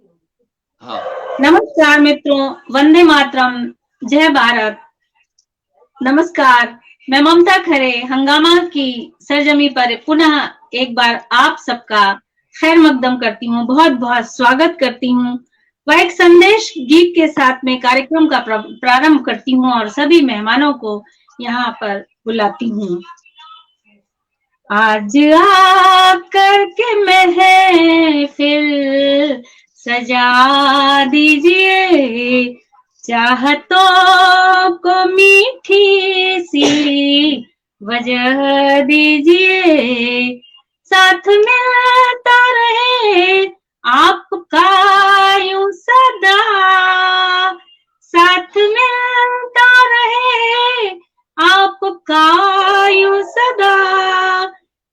हाँ। नमस्कार मित्रों, वंदे मातरम, जय भारत। नमस्कार, मैं ममता खरे हंगामा की सरजमी पर पुनः एक बार आप सबका खैर मकदम करती हूँ, बहुत बहुत स्वागत करती हूँ। वह एक संदेश गीत के साथ में कार्यक्रम का प्रारंभ करती हूँ और सभी मेहमानों को यहाँ पर बुलाती हूँ। आज आकर के महफिल सजा दीजिए, चाहतों को मीठी सी वजह दीजिए, साथ मिलता रहे आपका यूं सदा, साथ मिलता रहे आपका यूं सदा,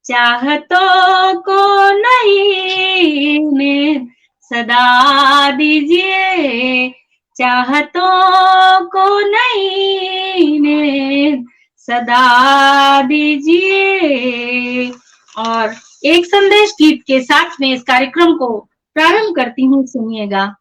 चाहतों को नहीं में सदा दीजिए, चाहतों को नहीं में सदा दीजिए। और एक संदेश गीत के साथ में इस कार्यक्रम को प्रारंभ करती हूँ, सुनिएगा।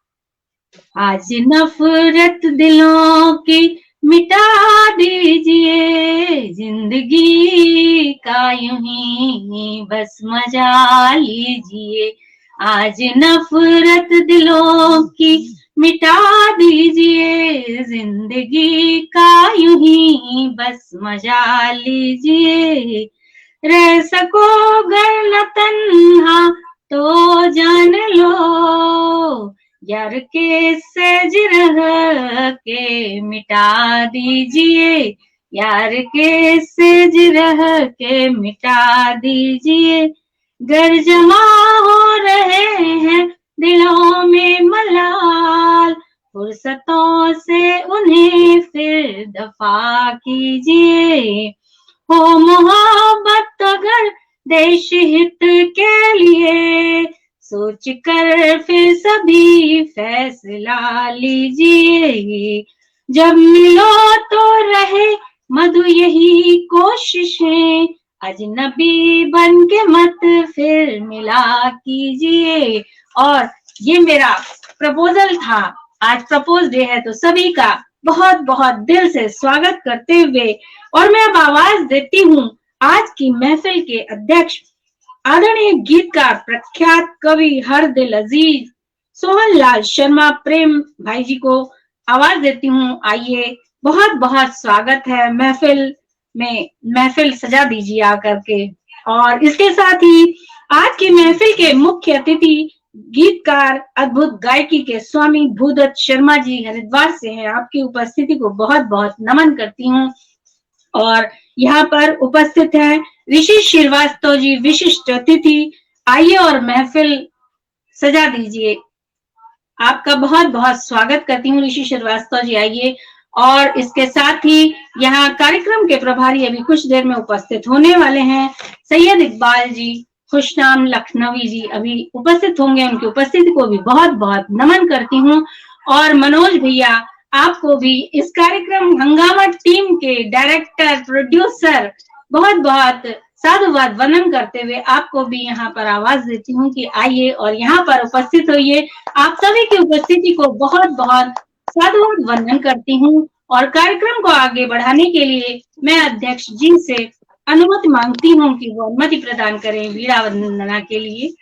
आज नफरत दिलों की मिटा दीजिए, जिंदगी का यूं ही बस मजा लीजिए। आज नफरत दिलों की मिटा दीजिए, जिंदगी का यूं ही बस मजा लीजिए। रह सको गर न तन्हा तो जान लो, यार के सेज रह के मिटा दीजिए, यार के सेज रह के मिटा दीजिए। गर जमा हो रहे हैं दिलों में मलाल, फुर्सतों से उन्हें फिर दफा कीजिए। हो मोहब्बत अगर देश हित के लिए, सोच कर फिर सभी फैसला लीजिए। जब मिलो तो रहे मधु यही कोशिशें, अजनबी बन के मत फिर मिला कीजिए। और ये मेरा प्रपोजल था। आज प्रपोज डे है तो सभी का बहुत बहुत दिल से स्वागत करते हुए और मैं अब आवाज देती हूँ आज की महफिल के अध्यक्ष आदरणीय गीतकार प्रख्यात कवि हर दिल अजीज सोहन लाल शर्मा प्रेम भाई जी को आवाज देती हूँ। आइए, बहुत बहुत स्वागत है महफिल में, महफिल सजा दीजिए आकर के। और इसके साथ ही आज की महफिल के मुख्य अतिथि गीतकार अद्भुत गायकी के स्वामी भूदत्त शर्मा जी हरिद्वार से हैं। आपकी उपस्थिति को बहुत बहुत नमन करती हूँ। और यहाँ पर उपस्थित है ऋषि श्रीवास्तव जी, विशिष्ट अतिथि। आइए और महफिल सजा दीजिए। आपका बहुत बहुत स्वागत करती हूँ ऋषि श्रीवास्तव जी, आइए। और इसके साथ ही यहाँ कार्यक्रम के प्रभारी अभी कुछ देर में उपस्थित होने वाले हैं, सैयद इकबाल जी खुशनाम लखनवी जी अभी उपस्थित होंगे। उनकी उपस्थिति को भी बहुत बहुत नमन करती हूँ। और मनोज भैया, आपको भी इस कार्यक्रम हंगामा टीम के डायरेक्टर प्रोड्यूसर बहुत बहुत साधुवाद वंदन करते हुए आपको भी यहाँ पर आवाज देती हूँ कि आइए और यहाँ पर उपस्थित होइए। आप सभी की उपस्थिति को बहुत बहुत साधुवाद वंदन करती हूँ। और कार्यक्रम को आगे बढ़ाने के लिए मैं अध्यक्ष जी से अनुमति मांगती हूँ कि वो अनुमति प्रदान करें वीणा वंदना के लिए।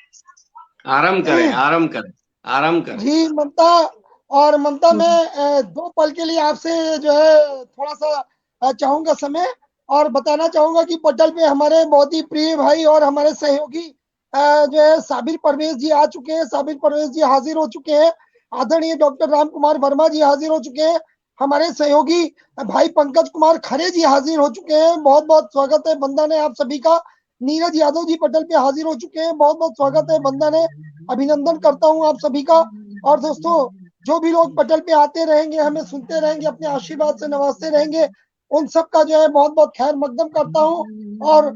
आराम करें, आराम करें, आराम करें जी ममता। और ममता, मैं 2 पल के लिए आपसे जो है थोड़ा सा चाहूंगा समय, और बताना चाहूंगा कि पटल पे हमारे बहुत ही प्रिय भाई और हमारे सहयोगी जो है साबिर परवेज जी आ चुके हैं। साबिर परवेज जी हाजिर हो चुके हैं। आदरणीय डॉक्टर राम कुमार वर्मा जी हाजिर हो चुके हैं। हमारे सहयोगी भाई पंकज कुमार खरे जी हाजिर हो चुके हैं। बहुत बहुत स्वागत है, बंदा ने आप सभी का। नीरज यादव जी पटल पे हाजिर हो चुके हैं। बहुत बहुत स्वागत है, बंदा ने। अभिनंदन करता हूं आप सभी का। और दोस्तों, जो भी लोग पटल पे आते रहेंगे, हमें सुनते रहेंगे, अपने आशीर्वाद से नवाजते रहेंगे, उन सब का जो है बहुत बहुत खैर मकदम करता हूं। और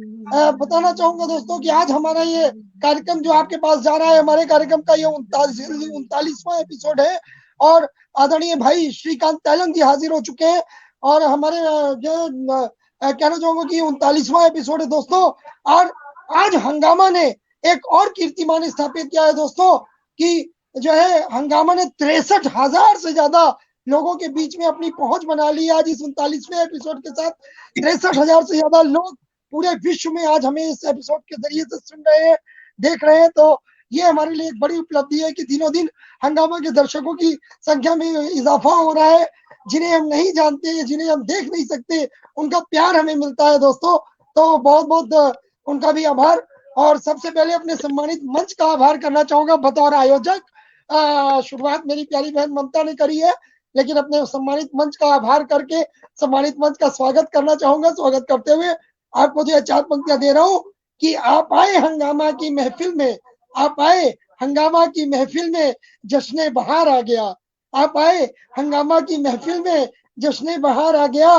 बताना चाहूंगा दोस्तों कि आज हमारा ये कार्यक्रम जो आपके पास जा रहा है, हमारे कार्यक्रम का ये 39वां एपिसोड है। और आदरणीय भाई श्रीकांत तैलन जी हाजिर हो चुके हैं। और हमारे जो कहना चाहूंगा कि 39वां एपिसोड है दोस्तों। और आज हंगामा ने एक और कीर्तिमान स्थापित किया है दोस्तों कि जो है हंगामा ने 63,000 से ज्यादा लोगों के बीच में अपनी पहुंच बना ली। आज इस 39वें एपिसोड के साथ 63,000 से ज्यादा लोग पूरे विश्व में आज हमें इस एपिसोड के जरिए से सुन रहे हैं, देख रहे हैं। तो ये हमारे लिए एक बड़ी उपलब्धि है कि दिनों दिन हंगामा के दर्शकों की संख्या में इजाफा हो रहा है। जिन्हें हम नहीं जानते, जिन्हें हम देख नहीं सकते, उनका प्यार हमें मिलता है दोस्तों। तो बहुत बहुत उनका भी आभार। और सबसे पहले अपने सम्मानित मंच का आभार करना चाहूंगा बतौर आयोजक। शुरुआत मेरी प्यारी बहन ममता ने करी है, लेकिन अपने सम्मानित मंच का आभार करके सम्मानित मंच का स्वागत करना चाहूंगा। स्वागत करते हुए आपको जो 4 पंक्तियां दे रहा हूं कि आप आए हंगामा की महफिल में, आप आए हंगामा की महफिल में, जश्न बहार आ गया। आप आए हंगामा की महफिल में, जश्न बहार आ गया।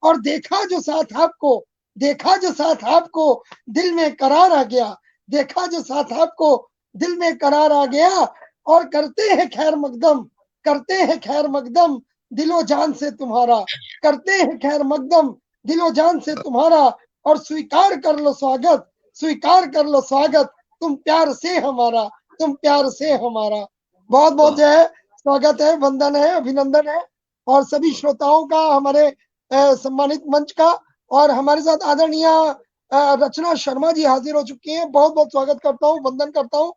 और देखा जो साथ आपको, देखा जो साथ आपको, दिल में करार आ गया। देखा जो साथ आपको, दिल में करार आ गया। और करते हैं खैर मकदम, करते हैं खैर मकदम, दिलो जान से तुम्हारा, करते हैं खैर मकदम, दिलो जान से तुम्हारा। और स्वीकार कर लो स्वागत, स्वीकार कर लो स्वागत, तुम प्यार से हमारा, तुम प्यार से हमारा। बहुत बहुत जो है स्वागत है, वंदन है, अभिनंदन है। और सभी श्रोताओं का, हमारे सम्मानित मंच का। और हमारे साथ आदरणीय रचना शर्मा जी हाजिर हो चुकी हैं। बहुत बहुत स्वागत करता हूँ, वंदन करता हूँ,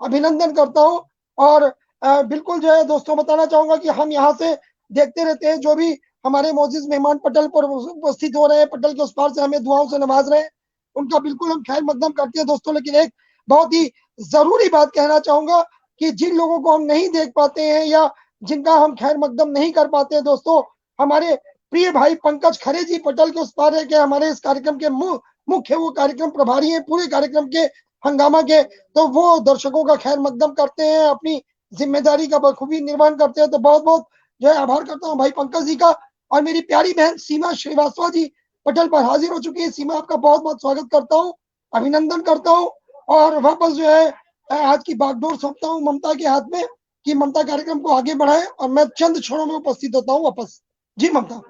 अभिनंदन करता हूँ। और बिल्कुल जो है दोस्तों बताना चाहूंगा कि हम यहाँ से देखते रहते हैं जो भी हमारे मोजिज मेहमान पटल पर उपस्थित हो रहे हैं, पटल के उस पार से हमें दुआओं से नवाज रहे हैं, उनका बिल्कुल हम खैर मकदम करते हैं दोस्तों। लेकिन एक बहुत ही जरूरी बात कहना चाहूंगा कि जिन लोगों को हम नहीं देख पाते हैं या जिनका हम खैर मकदम नहीं कर पाते हैं दोस्तों, हमारे प्रिय भाई पंकज खरे जी पटल के उस पार है कि हमारे इस कार्यक्रम के मुख्य वो कार्यक्रम प्रभारी हैं पूरे कार्यक्रम के, हंगामा के। तो वो दर्शकों का खैर मकदम करते हैं, अपनी जिम्मेदारी का बखूबी निर्वहन करते हैं। तो बहुत बहुत जो है आभार करता हूँ भाई पंकज जी का। और मेरी प्यारी बहन सीमा श्रीवास्तव जी पटल पर हाजिर हो चुकी है। सीमा, आपका बहुत बहुत स्वागत करता हूँ, अभिनंदन करता हूँ। और वापस जो है आज की बागडोर सौंपता हूँ ममता के हाथ में कि ममता कार्यक्रम को आगे बढ़ाए। और मैं चंद क्षणों में उपस्थित होता हूँ वापस। जी ममता।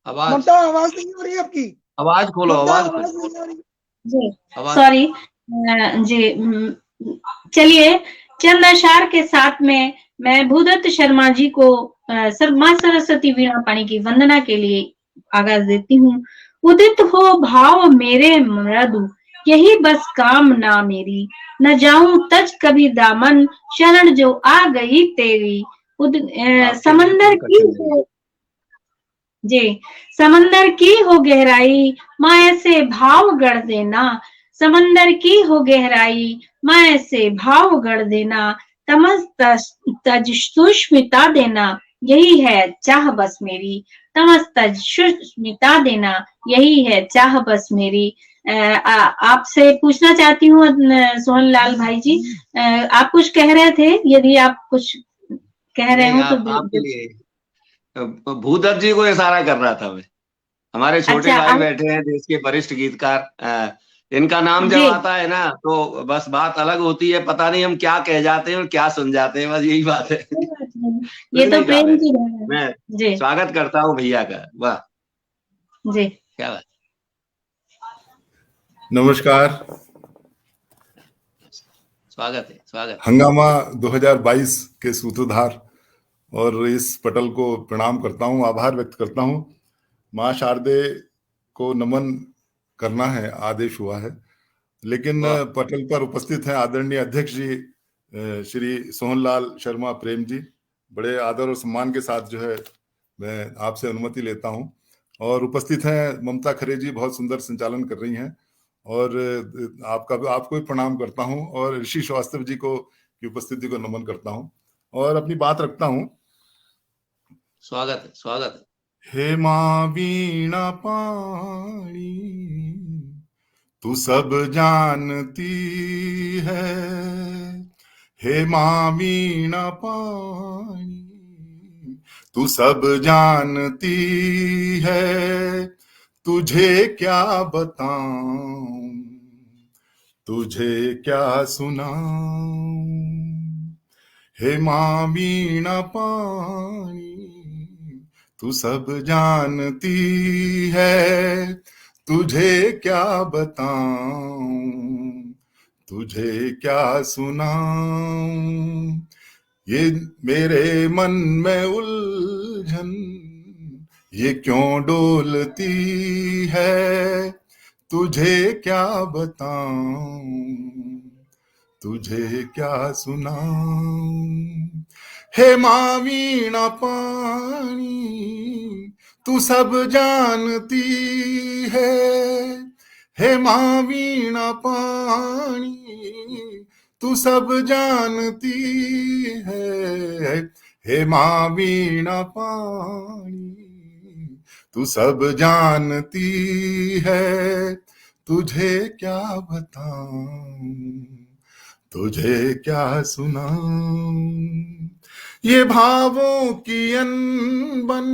आवाज ममता, आवाज नहीं आ रही आपकी। आवाज खोलो, ममता, आवाज आवाज खोलो, नहीं आ रही। जी आवाज। सॉरी जी। चलिए, चंद अशार के साथ में मैं भूदत्त शर्मा जी को मां सरस्वती वीणा पाणी की वंदना के लिए आगाज देती हूँ। उदित हो भाव मेरे मृदु, यही बस कामना मेरी, न जाऊं तज कभी दामन, शरण जो आ गई तेरी। आपके समंदर बिल्कुल की कठिन है। हो, जी, समंदर की हो गहराई, माँ ऐसे भाव गढ़ देना। समंदर की हो गहराई, माँ ऐसे भाव गढ़ देना। तमस तज सुष्मिता देना, यही है चाह बस मेरी। तमस तज सुष्मिता देना, यही है चाह बस मेरी। आपसे पूछना चाहती हूँ सोहन लाल भाई जी, आप कुछ कह रहे थे? यदि आप कुछ कह रहे नहीं, हो तो आपके लिए भूदत्त जी को इशारा कर रहा था मैं। हमारे छोटे अच्छा। भाई बैठे हैं, देश के वरिष्ठ गीतकार। इनका नाम जब जी, आता है ना तो बस बात अलग होती है। पता नहीं हम क्या कह जाते हैं और क्या सुन जाते हैं, बस यही बात है। कोई बात नहीं। कुछ ये तो नहीं कहा प्रेम मैंने। की बात है। मैं जी, स्वागत करता हूँ भैया का। वाह, जी। क्या बात। नमस्कार। स्वागत है, स्वागत। हंगामा 2022 के सूत्रधार और इस पटल को प्रणाम करता हूं, आभार व्यक्त करता हूं। मां शारदे को नमन करना है, आदेश हुआ है। लेकिन वाह, पटल पर उपस्थित हैं आदरणीय अध्यक्ष जी श्री सोहनलाल शर्मा प्रेम जी। बड़े आदर और सम्मान के साथ जो है मैं आपसे अनुमति लेता हूं। और उपस्थित हैं ममता खरे जी, बहुत सुंदर संचालन कर रही हैं। और आपको भी प्रणाम करता हूं। और ऋषि श्रीवास्तव जी को की उपस्थिति को नमन करता हूं और अपनी बात रखता हूं। स्वागत है, स्वागत है। हे मां वीणा पाणी, तू सब जानती है। हे मां वीणा पाणी, तू सब जानती है। तुझे क्या बताऊं, तुझे क्या सुनाऊं। हे मां वीणा पाणी, तू सब जानती है, तुझे क्या बताऊं, तुझे क्या सुनाऊं, ये मेरे मन में उलझन ये क्यों डोलती है, तुझे क्या बताऊं, तुझे क्या सुनाऊं। हे माँ वीणा पाणी तू सब जानती है, हे माँ वीणा पाणी तू सब जानती है, हे माँ वीणा पाणी तू सब जानती है, तुझे क्या बताऊं, तुझे क्या सुनाऊं। ये भावों की अनबन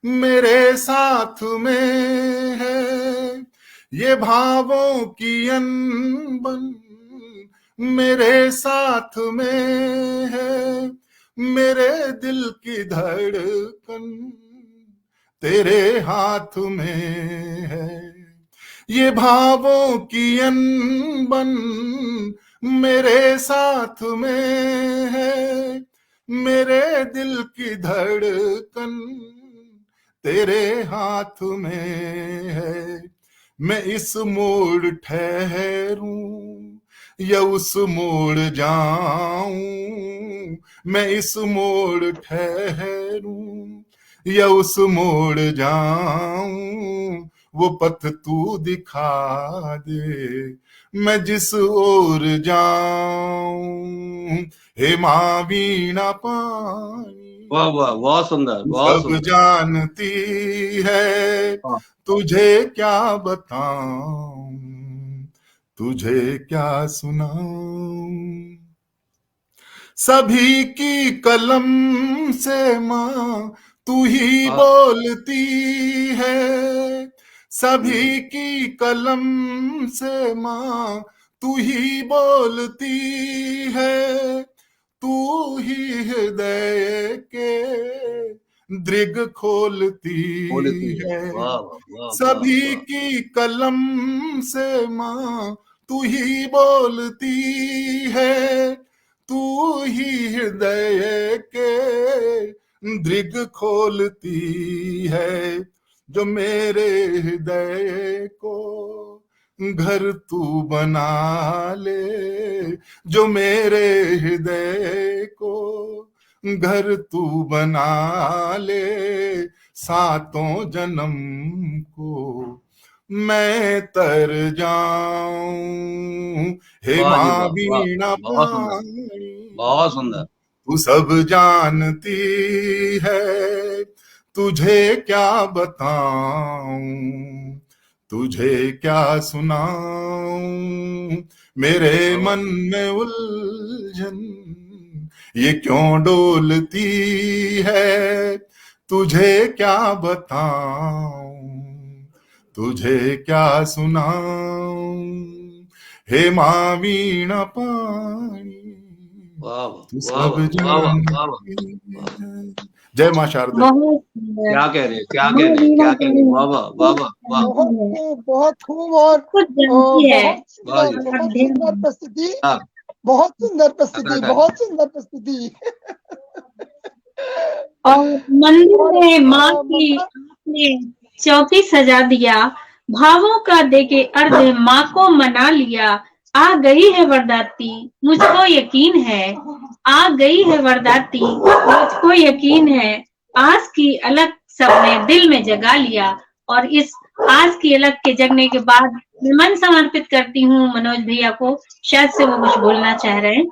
मेरे साथ में है, ये भावों की अनबन मेरे साथ में है, मेरे दिल की धड़कन तेरे हाथ में है। ये भावों की अनबन मेरे साथ में है, मेरे दिल की धड़कन तेरे हाथ में है। मैं इस मोड़ ठहरूं या उस मोड़ जाऊं, मैं इस मोड़ ठहरूं या उस मोड़ जाऊं, वो पथ तू दिखा दे मैं जिस ओर जाऊं। हे माँ वीणा पाणी वाह वाह, बहुत सुंदर, बहुत सब सुंदर। जानती है, तुझे क्या बताऊं, तुझे क्या सुनाऊं। सभी की कलम से माँ तू ही बोलती है, सभी की कलम से माँ तू ही बोलती है, तू ही हृदय के दृग खोलती है। सभी की कलम से माँ तू ही बोलती है, तू ही हृदय के दृग खोलती है। जो मेरे हृदय को घर तू बना ले, जो मेरे हृदय को घर तू बना ले, सातों जन्म को मैं तर जाऊं। हे माँ वीणा पाणी बहुत सुंदर। तू सब जानती है, तुझे क्या बताऊं, तुझे क्या सुनाऊं। मेरे मन में उलझन ये क्यों डोलती है, तुझे क्या बताऊं, तुझे क्या सुनाऊं। हे माँ वीणा पाणी तू सब जानती है। जय माँ शारदा। क्या कह रहे, क्या कह रहे, क्या कह रहे। वाह वाह वाह वाह, बहुत खूब और बहुत सुंदर प्रस्तुति, बहुत सुंदर प्रस्तुति, बहुत सुंदर प्रस्तुति। और मंदिर में माँ की आपने चौकी सजा दिया, भावों का देके अर्ध माँ को मना लिया। आ गई है वरदाती मुझको यकीन है, आ गई है वरदाती मुझको यकीन है। आस की अलग सबने दिल में जगा लिया, और इस आस की अलग के जगने के बाद मैं मन समर्पित करती हूँ मनोज भैया को, शायद से वो कुछ बोलना चाह रहे हैं।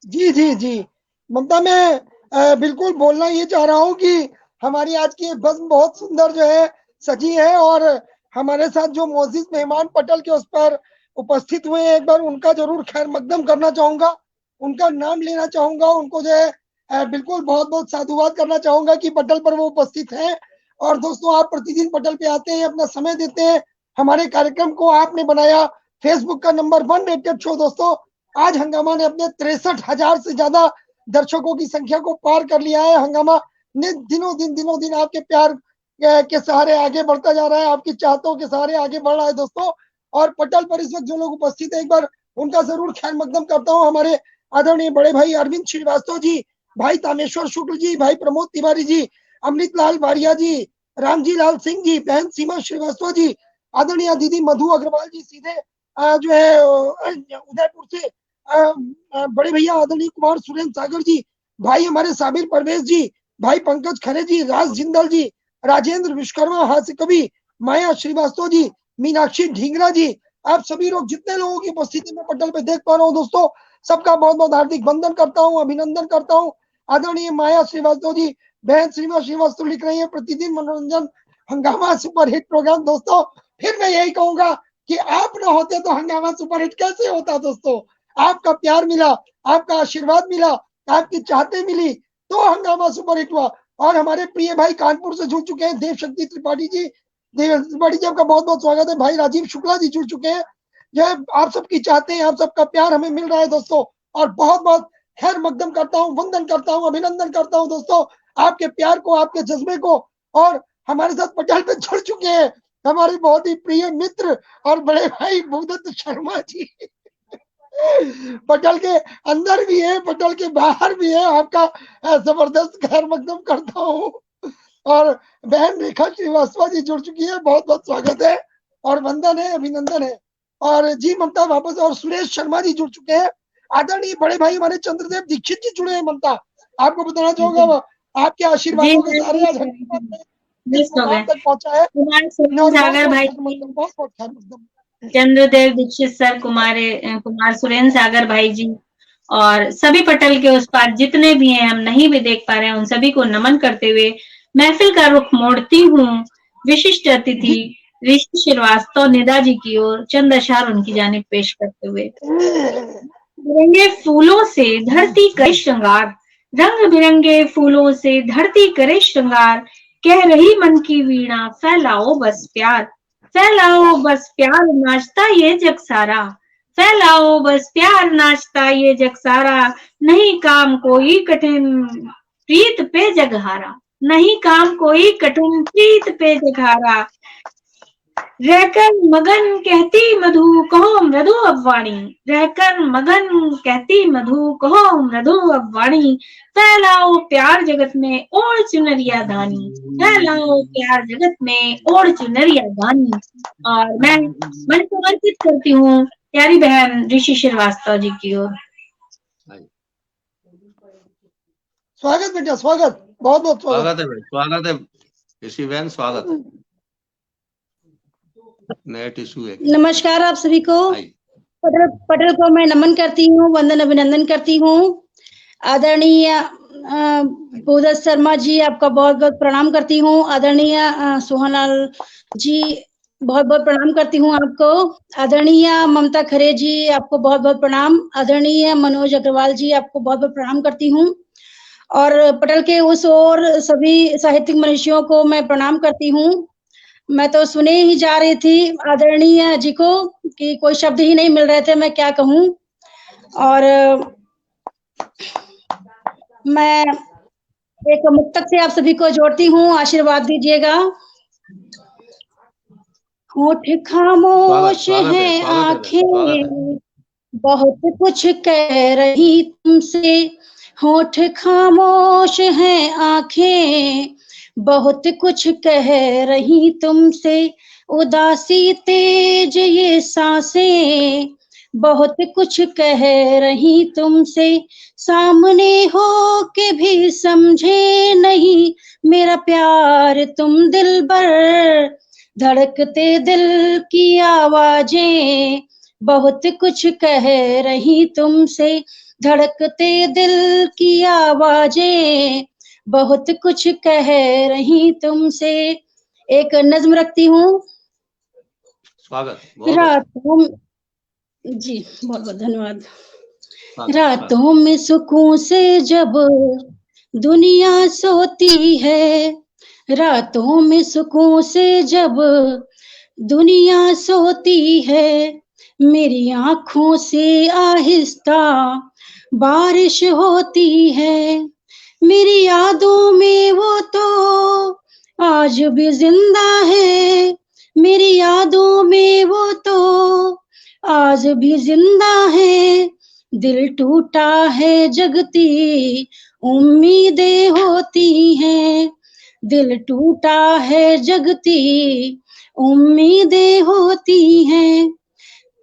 जी जी जी ममता, मैं बिल्कुल बोलना ये चाह रहा हूँ कि हमारी आज की बस बहुत सुंदर जो है सजी है, और हमारे साथ जो मोअज़्ज़िज़ मेहमान पटल के उस पर उपस्थित हुए एक बार उनका जरूर खैर मकदम करना चाहूंगा, उनका नाम लेना चाहूंगा, उनको जो है बिल्कुल बहुत बहुत साधुवाद करना चाहूंगा कि पटल पर वो उपस्थित हैं। और दोस्तों, आप प्रतिदिन पटल पे आते हैं, अपना समय देते हैं, हमारे कार्यक्रम को आपने बनाया फेसबुक का नंबर 1 रेटेड शो। दोस्तों, आज हंगामा ने अपने 63,000 से ज्यादा दर्शकों की संख्या को पार कर लिया है। हंगामा दिनों दिन आपके प्यार के सहारे आगे बढ़ता जा रहा है, आपकी चाहतों के सहारे आगे बढ़ रहा है दोस्तों। और पटल पर इस वक्त जो लोग उपस्थित है, एक बार उनका जरूर ख्याल मकदम करता हूँ। हमारे आदरणीय बड़े भाई अरविंद श्रीवास्तव जी, भाई तामेश्वर शुक्ल जी, भाई प्रमोद तिवारी जी, अमृत लाल बारिया जी, रामजी लाल सिंह जी, बहन सीमा श्रीवास्तव जी, आदरणीय दीदी मधु अग्रवाल जी, सीधे जो है उदयपुर से बड़े भैया आदरणीय कुमार सुरेंद्र सागर जी, भाई हमारे साबिर परवेज जी, भाई पंकज खरे जी, राज जिंदल जी, राजेंद्र विश्वकर्मा, हास्य कवि माया श्रीवास्तव जी, मीनाक्षी ढींगरा जी, आप सभी लोग जितने लोगों की उपस्थिति में पटल पे देख पा रहा हूँ दोस्तों, सबका बहुत बहुत हार्दिक वंदन करता हूँ, अभिनंदन करता हूँ। आदरणीय माया श्रीवास्तव जी, बहन सीमा श्रीवास्तव लिख रही है, प्रतिदिन मनोरंजन हंगामा सुपरहिट प्रोग्राम। दोस्तों फिर मैं यही कहूंगा कि आप ना होते तो हंगामा सुपरहिट कैसे होता दोस्तों। आपका प्यार मिला, आपका आशीर्वाद मिला, आपकी चाहते मिली तो हंगामा सुपरहिट हुआ। और हमारे प्रिय भाई कानपुर से जुड़ चुके हैं देव शक्ति त्रिपाठी जी, त्रिपाठी जी आपका बहुत बहुत स्वागत है। भाई राजीव शुक्ला जी जुड़ चुके हैं। यह आप सबकी चाहते हैं, आप सबका प्यार हमें मिल रहा है दोस्तों, और बहुत बहुत खैर मकदम करता हूँ, वंदन करता हूँ, अभिनंदन करता हूँ दोस्तों आपके प्यार को, आपके जज्बे को। और हमारे साथ पटल पे जुड़ चुके हैं हमारे बहुत ही प्रिय मित्र और बड़े भाई भूदत्त शर्मा जी पटल के अंदर भी है, पटल के बाहर भी है। आपका जबरदस्त खैर मकदम करता हूँ। और बहन रेखा श्रीवास्तव जी जुड़ चुकी है, बहुत बहुत स्वागत है और वंदन है, अभिनंदन है। और जी ममता वापस, और सुरेश शर्मा जी जुड़ चुके हैं। आदरणीय बड़े भाई हमारे चंद्रदेव दीक्षित जी जुड़े हैं। ममता आपको बताना चाहूंगा, आपके आशीर्वादों के सहारे आज तक पहुंचा है। सागर भाई, बहुत बहुत खैर मकदम। चंद्रदेव दीक्षित सर, कुमार सुरेंद्र सागर भाई जी, और सभी पटल के उस पार जितने भी हैं, हम नहीं भी देख पा रहे हैं, उन सभी को नमन करते हुए महफिल का रुख मोड़ती हूँ विशिष्ट अतिथि ऋषि श्रीवास्तव निदा जी की ओर चंद अशआर उनकी जानिब पेश करते हुए। बिरंगे फूलों से धरती करे श्रृंगार, रंग बिरंगे फूलों से धरती करे श्रृंगार, कह रही मन की वीणा फैलाओ बस प्यार, फैलाओ बस प्यार नाचता ये जग सारा, फैलाओ बस प्यार नाचता ये जग सारा, नहीं काम कोई कठिन प्रीत पे जगहारा, नहीं काम कोई कठिन प्रीत पे जगहारा, रहकर मगन कहती मधु कहो मृदु अब वाणी, रहकर मगन कहती मधु कहो मृदु अब वाणी, फैलाओ प्यार जगत में ओढ़ चुनरिया दानी, फैलाओ प्यार जगत में ओढ़ चुनरिया दानी। और मैं मन समर्पित करती हूँ प्यारी बहन ऋषि श्रीवास्तव जी की ओर। स्वागत बेटा, स्वागत, बहुत बहुत स्वागत है, स्वागत है ऋषि बहन, स्वागत। नेट इशू है। नमस्कार आप सभी को, पटल को मैं नमन करती हूँ, वंदन अभिनंदन करती हूँ। आदरणीय भूदत्त शर्मा जी आपका बहुत बहुत प्रणाम करती हूँ। आदरणीय सोहनलाल जी बहुत बहुत प्रणाम करती हूँ आपको। आदरणीय ममता खरे जी आपको बहुत बहुत प्रणाम। आदरणीय मनोज अग्रवाल जी आपको बहुत बहुत प्रणाम करती हूँ। और पटल के उस ओर सभी साहित्यिक मनुष्यों को मैं प्रणाम करती हूँ। मैं तो सुने ही जा रही थी आदरणीय जी को कि कोई शब्द ही नहीं मिल रहे थे, मैं क्या कहूँ। और मैं एक मुक्तक से आप सभी को जोड़ती हूँ, आशीर्वाद दीजिएगा। होठ खामोश है, आंखें बहुत कुछ कह रही तुमसे, होठ खामोश है, आंखें बहुत कुछ कह रही तुमसे, उदासी तेज ये सांसें बहुत कुछ कह रही तुमसे, सामने हो के भी समझे नहीं मेरा प्यार तुम दिलबर, धड़कते दिल की आवाजें बहुत कुछ कह रही तुमसे, धड़कते दिल की आवाजें बहुत कुछ कह रही तुमसे। एक नज्म रखती हूँ। स्वागत। रातों जी बहुत बहुत धन्यवाद। रातों में सुकून से जब दुनिया सोती है, रातों में सुकून से जब दुनिया सोती है, मेरी आंखों से आहिस्ता बारिश होती है, मेरी यादों में वो तो आज भी जिंदा है, मेरी यादों में वो तो आज भी जिंदा है। दिल टूटा है जगती उम्मीदें होती हैं, दिल टूटा है जगती उम्मीदें होती हैं।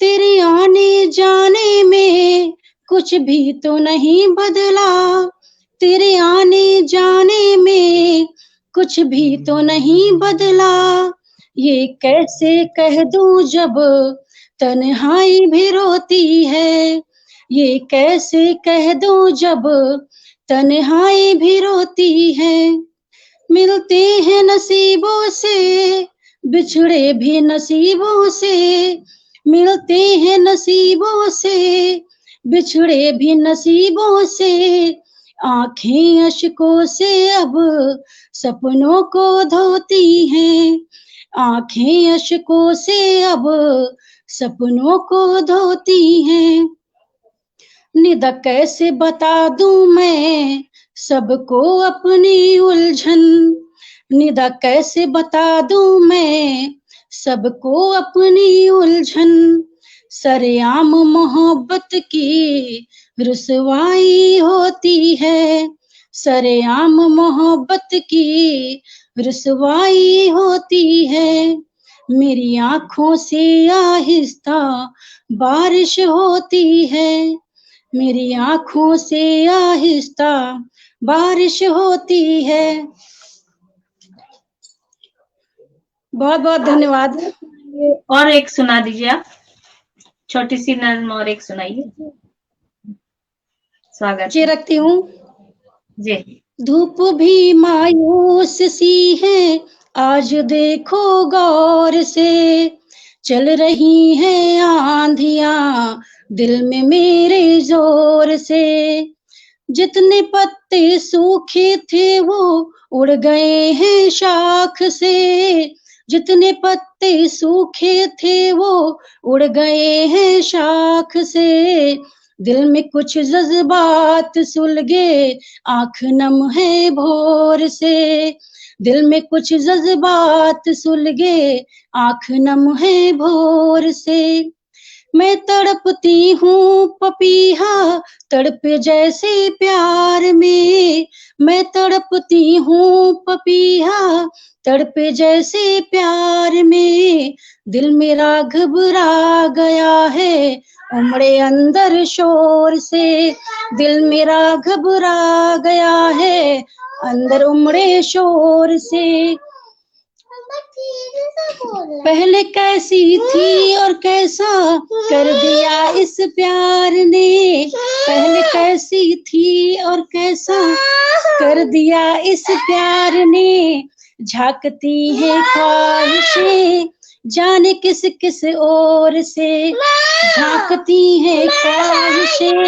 तेरे आने जाने में कुछ भी तो नहीं बदला, तेरे आने जाने में कुछ भी तो नहीं बदला। ये कैसे कह दूं जब तन्हाई भी रोती है, ये कैसे कह दूं जब तन्हाई भी रोती है। मिलते हैं नसीबों से, बिछड़े भी नसीबों से, मिलते हैं नसीबों से, बिछड़े भी नसीबों से। आंखें अश्कों से अब सपनों को धोती हैं, आंखें अश्कों से अब सपनों को धोती हैं। निदा कैसे बता दूं मैं सबको अपनी उलझन, निदा कैसे बता दूं मैं सबको अपनी उलझन। सरेआम मोहब्बत की रुसवाई होती है, सरेआम मोहब्बत की रुसवाई होती है। मेरी आंखों से आहिस्ता बारिश होती है, मेरी आंखों से आहिस्ता बारिश होती है। बहुत बहुत धन्यवाद। और एक सुना दीजिए आप, छोटी सी नज्म और एक सुनाइए। स्वागत जी रखती हूँ जी। धूप भी मायूस सी है आज देखो गौर से, चल रही है आंधियां दिल में मेरे जोर से। जितने पत्ते सूखे थे वो उड़ गए हैं शाख से, जितने पत्ते सूखे थे वो उड़ गए हैं शाख से। दिल में कुछ जज्बात सुलगे आंख नम है भोर से, दिल में कुछ जज्बात सुलगे आंख नम है भोर से। मैं तड़पती हूँ पपीहा तड़पे जैसे प्यार में, मैं तड़पती हूँ पपीहा तड़पे जैसे प्यार में। दिल मेरा घबरा गया है उमड़े अंदर शोर से, दिल मेरा घबरा गया है अंदर उमड़े शोर से। पहले कैसी थी और कैसा कर दिया इस प्यार ने, पहले कैसी थी और कैसा कर दिया इस प्यार ने। झांकती है ख्वाहिशें जाने किस किस ओर से, झांकती है ख्वाहिशें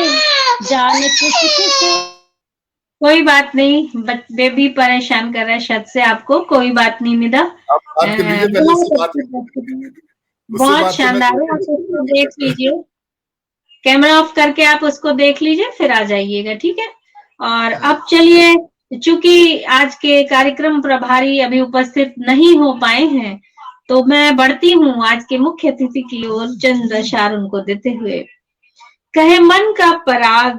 जाने किस किस। कोई बात नहीं, बेबी परेशान कर रहा है शत से आपको, कोई बात नहीं निदा। बहुत शानदार है, आप उसको देख लीजिए, कैमरा ऑफ करके आप उसको देख लीजिए फिर आ जाइएगा, ठीक है। और अब चलिए, चूंकि आज के कार्यक्रम प्रभारी अभी उपस्थित नहीं हो पाए हैं तो मैं बढ़ती हूँ आज के मुख्य अतिथि की ओर चंद अशार उनको देते हुए। कहे मन का पराग,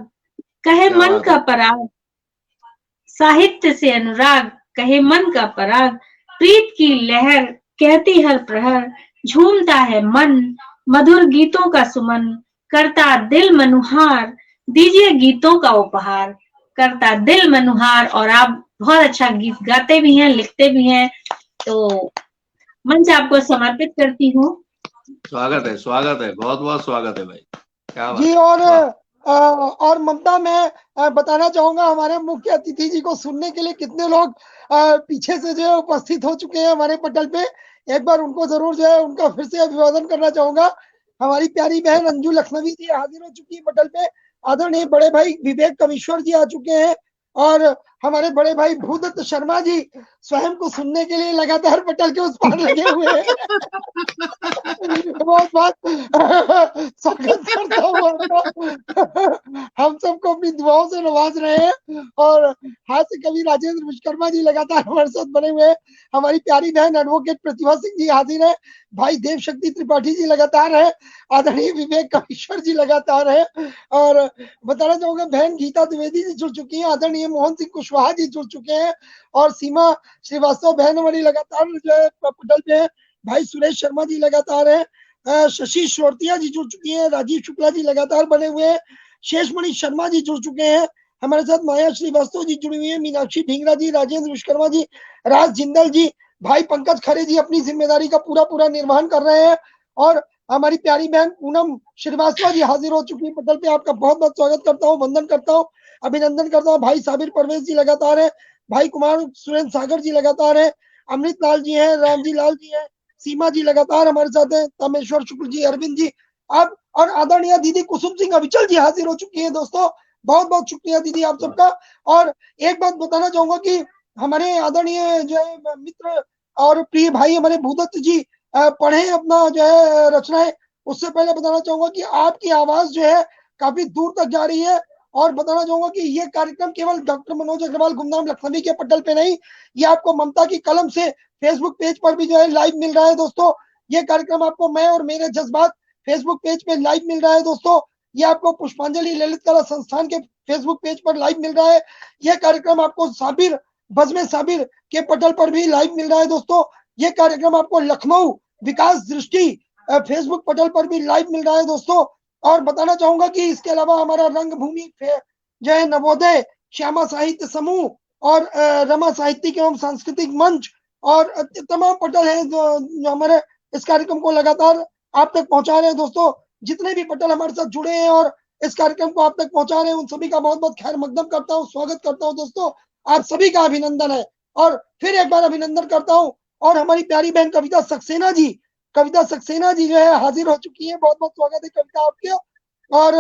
कहे मन का पराग, साहित्य से अनुराग, कहे मन का पराग, प्रीत की लहर कहती हर प्रहर, झूमता है मन मधुर गीतों का सुमन, करता दिल मनुहार, दीजिए गीतों का उपहार, करता दिल मनुहार। और आप बहुत अच्छा गीत गाते भी हैं, लिखते भी हैं, तो मंच आपको समर्पित करती हूँ। स्वागत है, स्वागत है, बहुत बहुत स्वागत है भाई, क्या बात जी। और ममता, मैं बताना चाहूंगा हमारे मुख्य अतिथि जी को सुनने के लिए कितने लोग पीछे से जो है उपस्थित हो चुके हैं हमारे पटल पे। एक बार उनको जरूर जो है उनका फिर से अभिवादन करना चाहूंगा। हमारी प्यारी बहन अंजू लखनवी जी हाजिर हो चुकी है पटल पे, आदरणीय बड़े भाई विवेक कमिश्वर जी आ चुके हैं, और हमारे बड़े भाई भूदत्त शर्मा जी स्वयं को सुनने के लिए लगातार पटल के उस पार लगे हुए हैं। बहुत बहुत स्वागत करता हूँ आपका। हम सबको अपनी दुआओं से नवाज रहे हैं और हास्य कवि राजेंद्र विश्वकर्मा जी लगातार हमारे साथ बने हुए हैं। हमारी प्यारी बहन एडवोकेट प्रतिभा सिंह जी हाजिर है। भाई देव शक्ति त्रिपाठी जी लगातार है। आदरणीय विवेक कविश्वर जी लगातार है। और बताना चाहूंगा बहन गीता द्विवेदी जी जुड़ चुकी है। आदरणीय मोहन सिंह कुशवाहा जी जुड़ चुके हैं और सीमा श्रीवास्तव बहन हमारी लगातार जो है पटल पे है। भाई सुरेश शर्मा जी लगातार है। शशि शोरतिया जी जुड़ चुकी है। राजीव शुक्ला जी लगातार बने हुए हैं। शेषमणि शर्मा जी जुड़ चुके हैं। हमारे साथ माया श्रीवास्तव जी जुड़ी हुई है। मीनाक्षी ढींगरा जी, राजेंद्र विश्वकर्मा जी, राज जिंदल जी, भाई पंकज खरे जी अपनी जिम्मेदारी का पूरा निर्वहन कर रहे हैं और हमारी प्यारी बहन पूनम श्रीवास्तव जी हाजिर हो चुकी है पटल पे। आपका बहुत बहुत स्वागत करता हूँ, वंदन करता हूँ, अभिनंदन करता हूँ। भाई साबिर परवेज जी लगातार है। भाई कुमार सुरेंद्र सागर जी लगातार है। अमृत लाल जी है, रामजी लाल जी है, सीमा जी लगातार हमारे साथ है, तमेश्वर शुक्ल जी, अरविंद जी, अब और आदरणीय दीदी कुसुम सिंह अविचल जी हाजिर हो चुकी है। दोस्तों बहुत बहुत शुक्रिया दीदी आप सबका। और एक बात बताना चाहूंगा कि हमारे आदरणीय जो है मित्र और प्रिय भाई हमारे भूदत्त जी पढ़े अपना जो है रचनाएं। उससे पहले बताना चाहूंगा कि आपकी आवाज जो है काफी दूर तक जा रही है और बताना चाहूंगा कि ये कार्यक्रम केवल डॉक्टर मनोज अग्रवाल गुमनाम लखनवी के पटल पे नहीं, ये आपको ममता की कलम से फेसबुक पेज पर भी जो है लाइव मिल रहा है। दोस्तों ये कार्यक्रम आपको मैं और मेरे जज्बात फेसबुक पेज पे लाइव मिल रहा है। दोस्तों ये आपको पुष्पांजलि ललित कला संस्थान के फेसबुक पेज पर लाइव मिल रहा है। यह कार्यक्रम आपको साबिर बज़्म साबिर के पटल पर भी लाइव मिल रहा है। दोस्तों ये कार्यक्रम आपको लखनऊ विकास दृष्टि फेसबुक पटल पर भी लाइव मिल रहा है। दोस्तों और बताना चाहूंगा कि इसके अलावा हमारा रंगभूमि जो है नवोदय, श्यामा साहित्य समूह और रमा साहित्यिक एवं सांस्कृतिक मंच और तमाम पटल हैं जो हमारे इस कार्यक्रम को लगातार आप तक पहुंचा रहे हैं। दोस्तों जितने भी पटल हमारे साथ जुड़े हैं और इस कार्यक्रम को आप तक पहुंचा रहे हैं उन सभी का बहुत बहुत खैर मकदम करता हूँ, स्वागत करता हूँ। दोस्तों आप सभी का अभिनंदन है और फिर एक बार अभिनंदन करता हूँ। और हमारी प्यारी बहन कविता सक्सेना जी जो है हाजिर हो चुकी है। बहुत बहुत स्वागत है कविता आपके और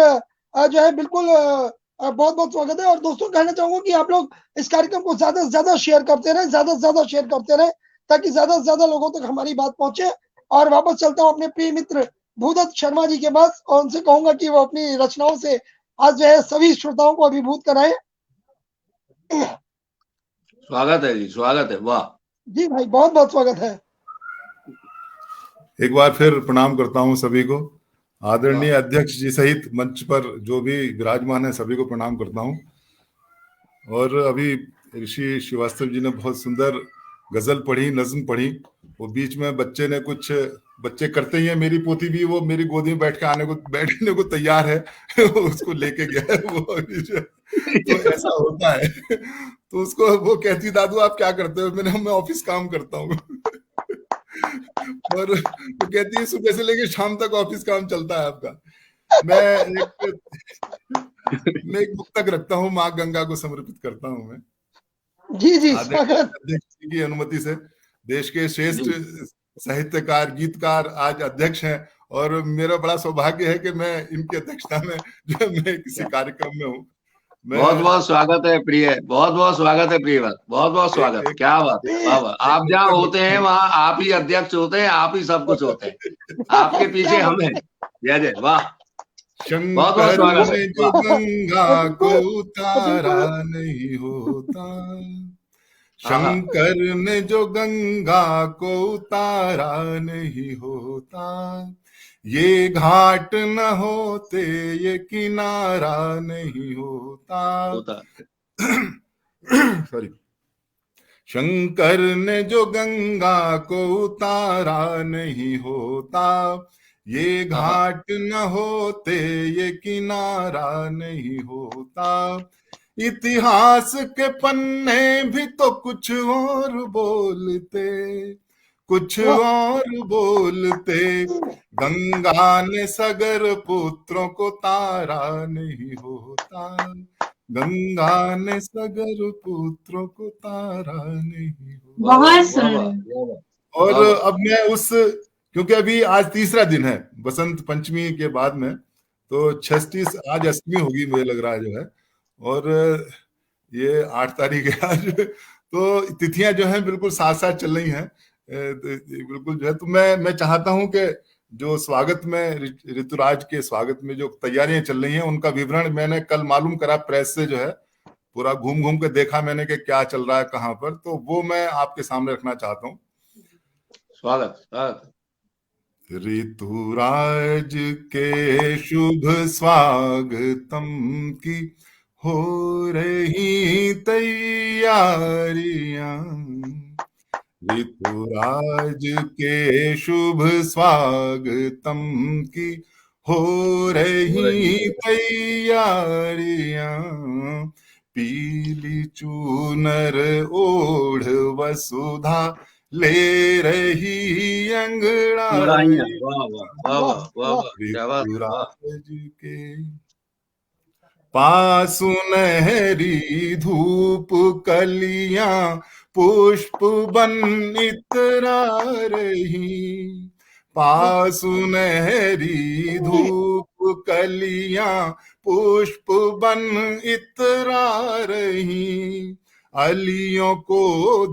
जो है बिल्कुल बहुत बहुत स्वागत है। और दोस्तों कहना चाहूंगा कि आप लोग इस कार्यक्रम को ज्यादा से ज्यादा शेयर करते रहे, ज्यादा से ज्यादा शेयर करते रहे ताकि ज्यादा से ज्यादा लोगों तक हमारी बात पहुंचे। और वापस चलता हूँ अपने प्रिय मित्र भूदत्त शर्मा जी के पास और उनसे कहूंगा कि वो अपनी रचनाओं से आज जो है सभी श्रोताओं को अभिभूत कराएं। स्वागत है जी, स्वागत है। वाह जी भाई बहुत बहुत स्वागत है। एक बार फिर प्रणाम करता हूं सभी को। आदरणीय अध्यक्ष जी सहित मंच पर जो भी विराजमान है सभी को प्रणाम करता हूं। और अभी ऋषि श्रीवास्तव जी ने बहुत सुंदर गजल पढ़ी, नज्म पढ़ी। वो बीच में बच्चे करते ही है। मेरी पोती भी वो मेरी गोदी में बैठने को तैयार है उसको लेके गया है वो तो ऐसा होता है। तो उसको वो कहती दादू आप क्या करते हो? मैं ऑफिस काम करता हूँ और वो कहती है सुबह से लेके शाम तक ऑफिस काम चलता है आपका। मैं एक मुक्तक रखता हूँ, माँ गंगा को समर्पित करता हूँ मैं। जी अध्यक्ष की अनुमति से। देश के श्रेष्ठ साहित्यकार, गीतकार आज अध्यक्ष हैं और मेरा बड़ा सौभाग्य है कि मैं इनकी अध्यक्षता में जो मैं किसी कार्यक्रम में हूँ। बहुत बहुत स्वागत है प्रिय, बहुत बहुत स्वागत है प्रिय, बहुत बहुत स्वागत। क्या बात है, आप जहाँ होते हैं वहाँ आप ही अध्यक्ष होते हैं, आप ही सब कुछ होते हैं, आपके पीछे हम हैं। जय जय, वाह। शंकर ने जो गंगा को उतारा नहीं होता, शंकर ने जो गंगा को उतारा नहीं होता, ये घाट न होते ये किनारा नहीं होता। सॉरी। शंकर ने जो गंगा को उतारा नहीं होता, ये घाट न होते ये किनारा नहीं होता। इतिहास के पन्ने भी तो कुछ और बोलते, गंगा ने सगर पुत्रों को तारा नहीं होता, गंगा ने सगर पुत्रों को तारा नहीं होता। बहुत सुंदर। और अब मैं क्योंकि अभी आज तीसरा दिन है बसंत पंचमी के बाद में, तो 36 आज अष्टमी होगी मुझे लग रहा है जो है। और ये 8 तारीख है आज, तो तिथियां जो हैं बिल्कुल साथ साथ चल रही हैं बिल्कुल जो है। तो मैं चाहता हूं कि जो स्वागत में ऋतुराज के स्वागत में जो तैयारियां चल रही हैं उनका विवरण मैंने कल मालूम करा प्रेस से, जो है पूरा घूम घूम के देखा मैंने कि क्या चल रहा है कहाँ पर, तो वो मैं आपके सामने रखना चाहता हूँ। स्वागत। ऋतुराज के शुभ स्वागतम की हो रही तैयारियां, ऋतुराज के शुभ स्वागतम की हो रही तैयारियां, पीली चूनर ओढ़ वसुधा ले रही अंगड़ाई, ऋतुराज के पास सुनहरी धूप कलियां पुष्प बन इतरा रही, पास सुनहरी धूप कलियां पुष्प बन इतरा रही, अलियों को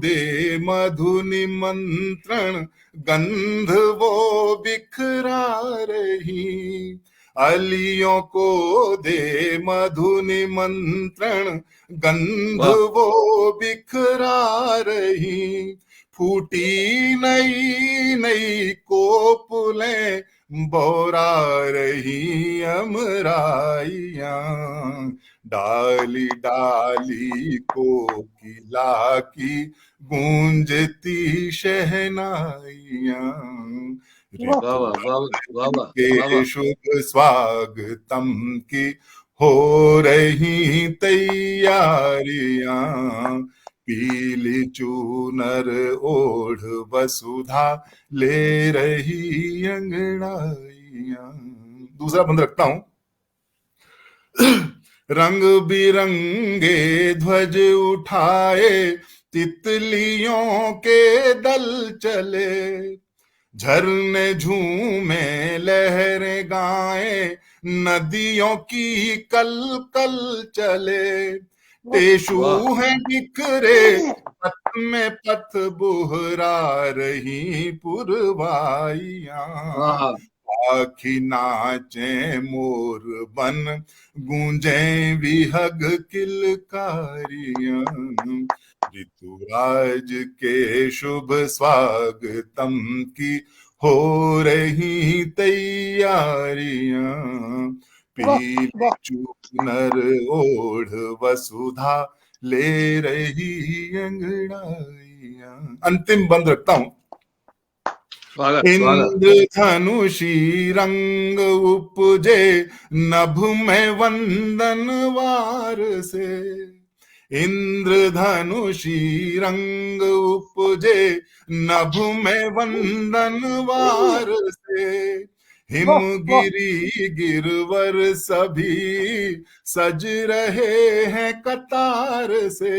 दे मधु निमंत्रण गंध वो बिखरा रही, अलियों को दे मधु निमंत्रण गंध वो बिखरा रही, फूटी नई नई कोपलें बोरा रही अमराइयां, डाली डाली कोकिला की गूंजती शहनाइयां, के शुभ स्वागतम की हो रही तैयारियां, पीली चूनर ओढ़ वसुधा ले रही अंगड़ाइयां। दूसरा बंद रखता हूं। रंग बिरंगे ध्वज उठाए तितलियों के दल चले, झरने झूमे लहरें गाएं नदियों की कल कल चले, टेशु हैं बिखरे पथ में पथ बुहरा रही पुरवाइयां, आखी नाचे मोर बन गूंजे विहग किलकारियां, ऋतुराज के शुभ स्वागतम की हो रही तैयारियां, पीली चूनर ओढ़ वसुधा ले रही अंगड़ाइयां। अंतिम बंद रखता हूं। इंद्रधनुषी रंग उपजे नभ में वंदन वार से, इंद्रधनुषी रंग उपजे नभ में वंदन वार से, हिमगिरी गिरवर सभी सज रहे हैं कतार से,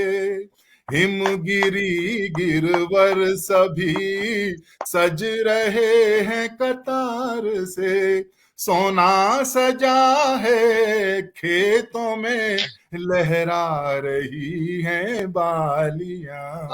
हिमगिरी गिरवर सभी सज रहे हैं कतार से, सोना सजा है खेतों में लहरा रही हैं बालियां,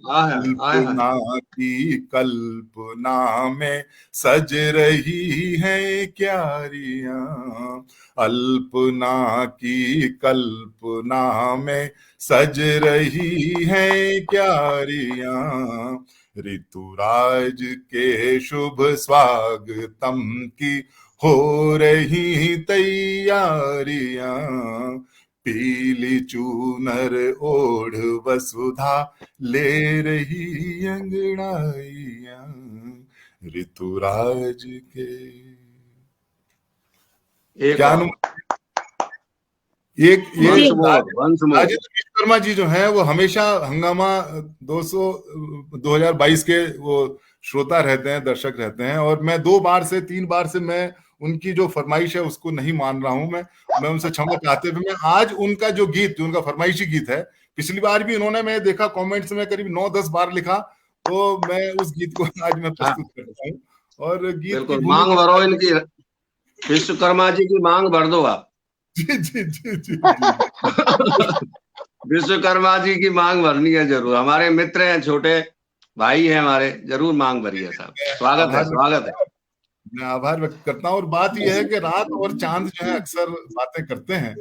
कल्पना की कल्पना में सज रही हैं क्यारियां, अल्पना की कल्पना में सज रही हैं क्यारियां, ऋतुराज के शुभ स्वागतम की हो रही तैयारियां, पीली चूनर ओढ़ वसुधा ले रही अंगड़ाइयां, ऋतुराज के क्या राजेंद्र विश्वकर्मा जी जो हैं वो हमेशा हंगामा 2022 के वो श्रोता रहते हैं, दर्शक रहते हैं, और मैं 2 बार से 3 बार से मैं उनकी जो फरमाइश है उसको नहीं मान रहा हूं। मैं उनसे क्षमा चाहते हुए मैं आज उनका जो गीत, जो उनका फरमाइशी गीत है, पिछली बार भी इन्होंने, मैं देखा कमेंट्स में करीब 9-10 बार लिखा, तो मैं उस गीत को आज मैं प्रस्तुत करता हूँ। और गीत की मांग भरो इनकी, विश्वकर्मा जी की मांग भर दो आप। जी जी जी जी विश्वकर्मा जी की मांग भरनी है जरूर। हमारे मित्र हैं, छोटे भाई हैं हमारे, जरूर मांग भरिए साहब। स्वागत है, स्वागत है। मैं आभार व्यक्त करता हूँ। और बात यह है कि रात और चांद जो है अक्सर बातें करते हैं।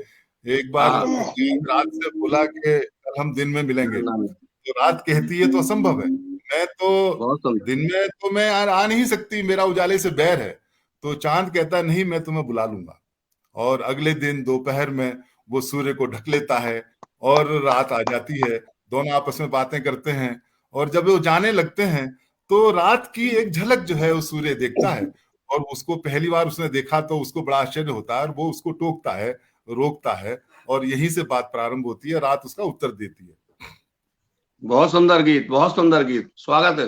एक बार रात से बोला कि कल हम दिन में मिलेंगे, तो रात कहती है तो असंभव है, मैं तो दिन में तो मैं आ नहीं सकती, मेरा उजाले से बैर है। तो चांद कहता नहीं, मैं तुम्हें बुला लूंगा। और अगले दिन दोपहर में वो सूर्य को ढक लेता है और रात आ जाती है। दोनों आपस में बातें करते हैं, और जब वो जाने लगते हैं तो रात की एक झलक जो है वो सूर्य देखता है, और उसको पहली बार उसने देखा तो उसको बड़ा आश्चर्य होता है, और वो उसको टोकता है, रोकता है, और यहीं से बात प्रारंभ होती है। रात उसका उत्तर देती है। बहुत सुंदर गीत, बहुत सुंदर गीत, स्वागत है।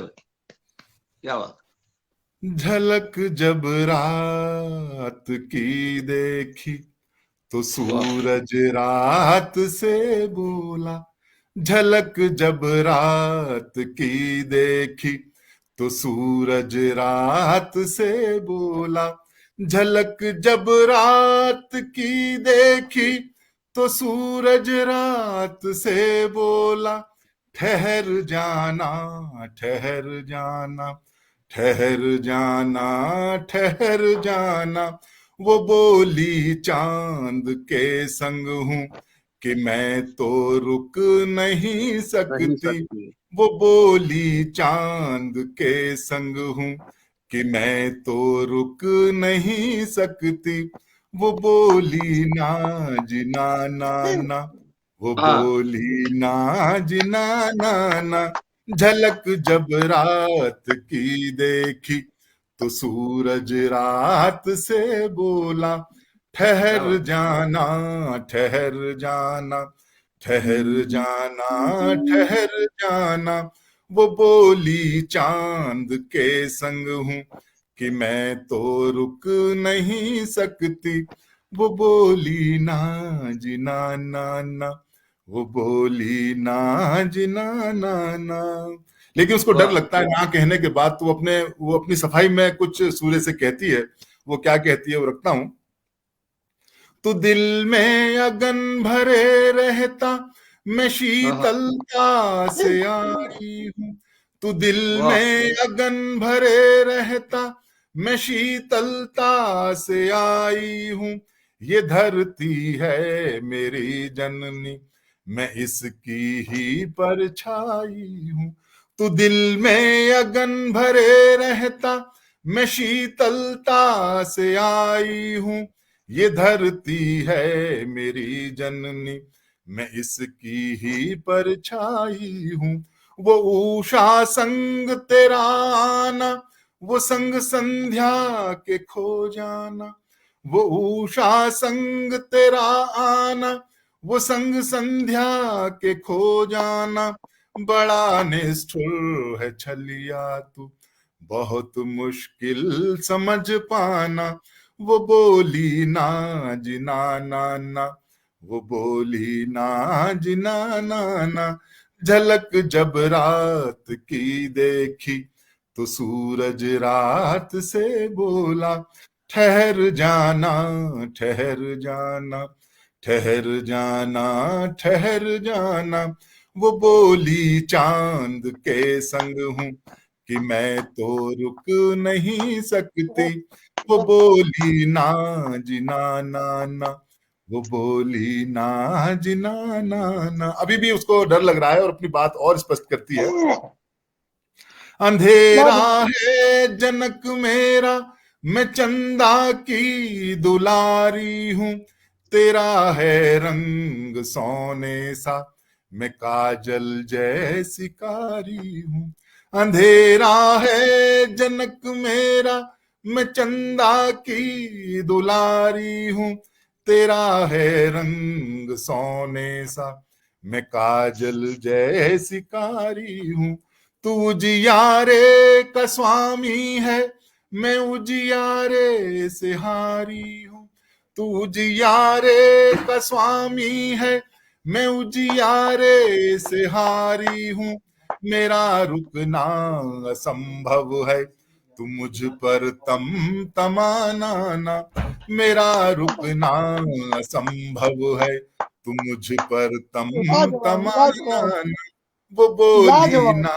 क्या बात। झलक जब रात की देखी तो सूरज रात से बोला। झलक जब रात की देखी तो सूरज रात से बोला। झलक जब रात की देखी तो सूरज रात से बोला। ठहर जाना, ठहर जाना, ठहर जाना, ठहर जाना। वो बोली चांद के संग हूँ कि मैं तो रुक नहीं सकती। वो बोली चांद के संग हूँ कि मैं तो रुक नहीं सकती। वो बोली ना जिना नाना, वो बोली ना जिना नाना। झलक जब रात की देखी तो सूरज रात से बोला। ठहर जाना, ठहर जाना, ठहर जाना, ठहर जाना। वो बोली चांद के संग हूँ कि मैं तो रुक नहीं सकती। वो बोली ना जिना नाना, वो बोली ना जिना नाना। लेकिन उसको डर लगता है ना कहने के बाद, तो वो अपनी सफाई में कुछ सूर्य से कहती है। वो क्या कहती है वो रखता हूं। तो दिल में अगन भरे रहता, मैं शीतलता से आई हूँ। तो दिल में अगन भरे रहता, मैं शीतलता से आई हूँ। ये धरती है मेरी जननी, मैं इसकी ही परछाई हूँ। तो दिल में अगन भरे रहता, मैं शीतलता से आई हूँ। ये धरती है मेरी जननी, मैं इसकी ही परछाई हूँ। वो उषा संग तेरा आना, वो संग संध्या के खो जाना। वो उषा संग तेरा आना, वो संग संध्या के खो जाना। बड़ा निष्ठुर है छलिया तू, बहुत मुश्किल समझ पाना। वो बोली ना जिना नाना, वो बोली ना जिना नाना। झलक जब रात की देखी तो सूरज रात से बोला। ठहर जाना, ठहर जाना, ठहर जाना, ठहर जाना। वो बोली चांद के संग हूँ कि मैं तो रुक नहीं सकती। वो बोली ना जिना नाना, वो बोली ना जिना नाना। अभी भी उसको डर लग रहा है और अपनी बात और स्पष्ट करती है। अंधेरा है जनक मेरा, मैं चंदा की दुलारी हूँ। तेरा है रंग सोने सा, मैं काजल जैसी कारी हूँ। अंधेरा है जनक मेरा, मैं चंदा की दुलारी हूँ। तेरा है रंग सोने सा, मैं काजल जैसी कारी हूँ। तू उजियारे का स्वामी है, मैं उजियारे से हारी हूँ। तू उजियारे का स्वामी है, मैं उजियारे से हारी हूँ। मेरा रुकना असंभव है, तू मुझ पर तमाना ना। मेरा रुकना असंभव है, तुम मुझ पर तम लाजवाब, तमाना लाजवाब, वो बोली लाजवाब, ना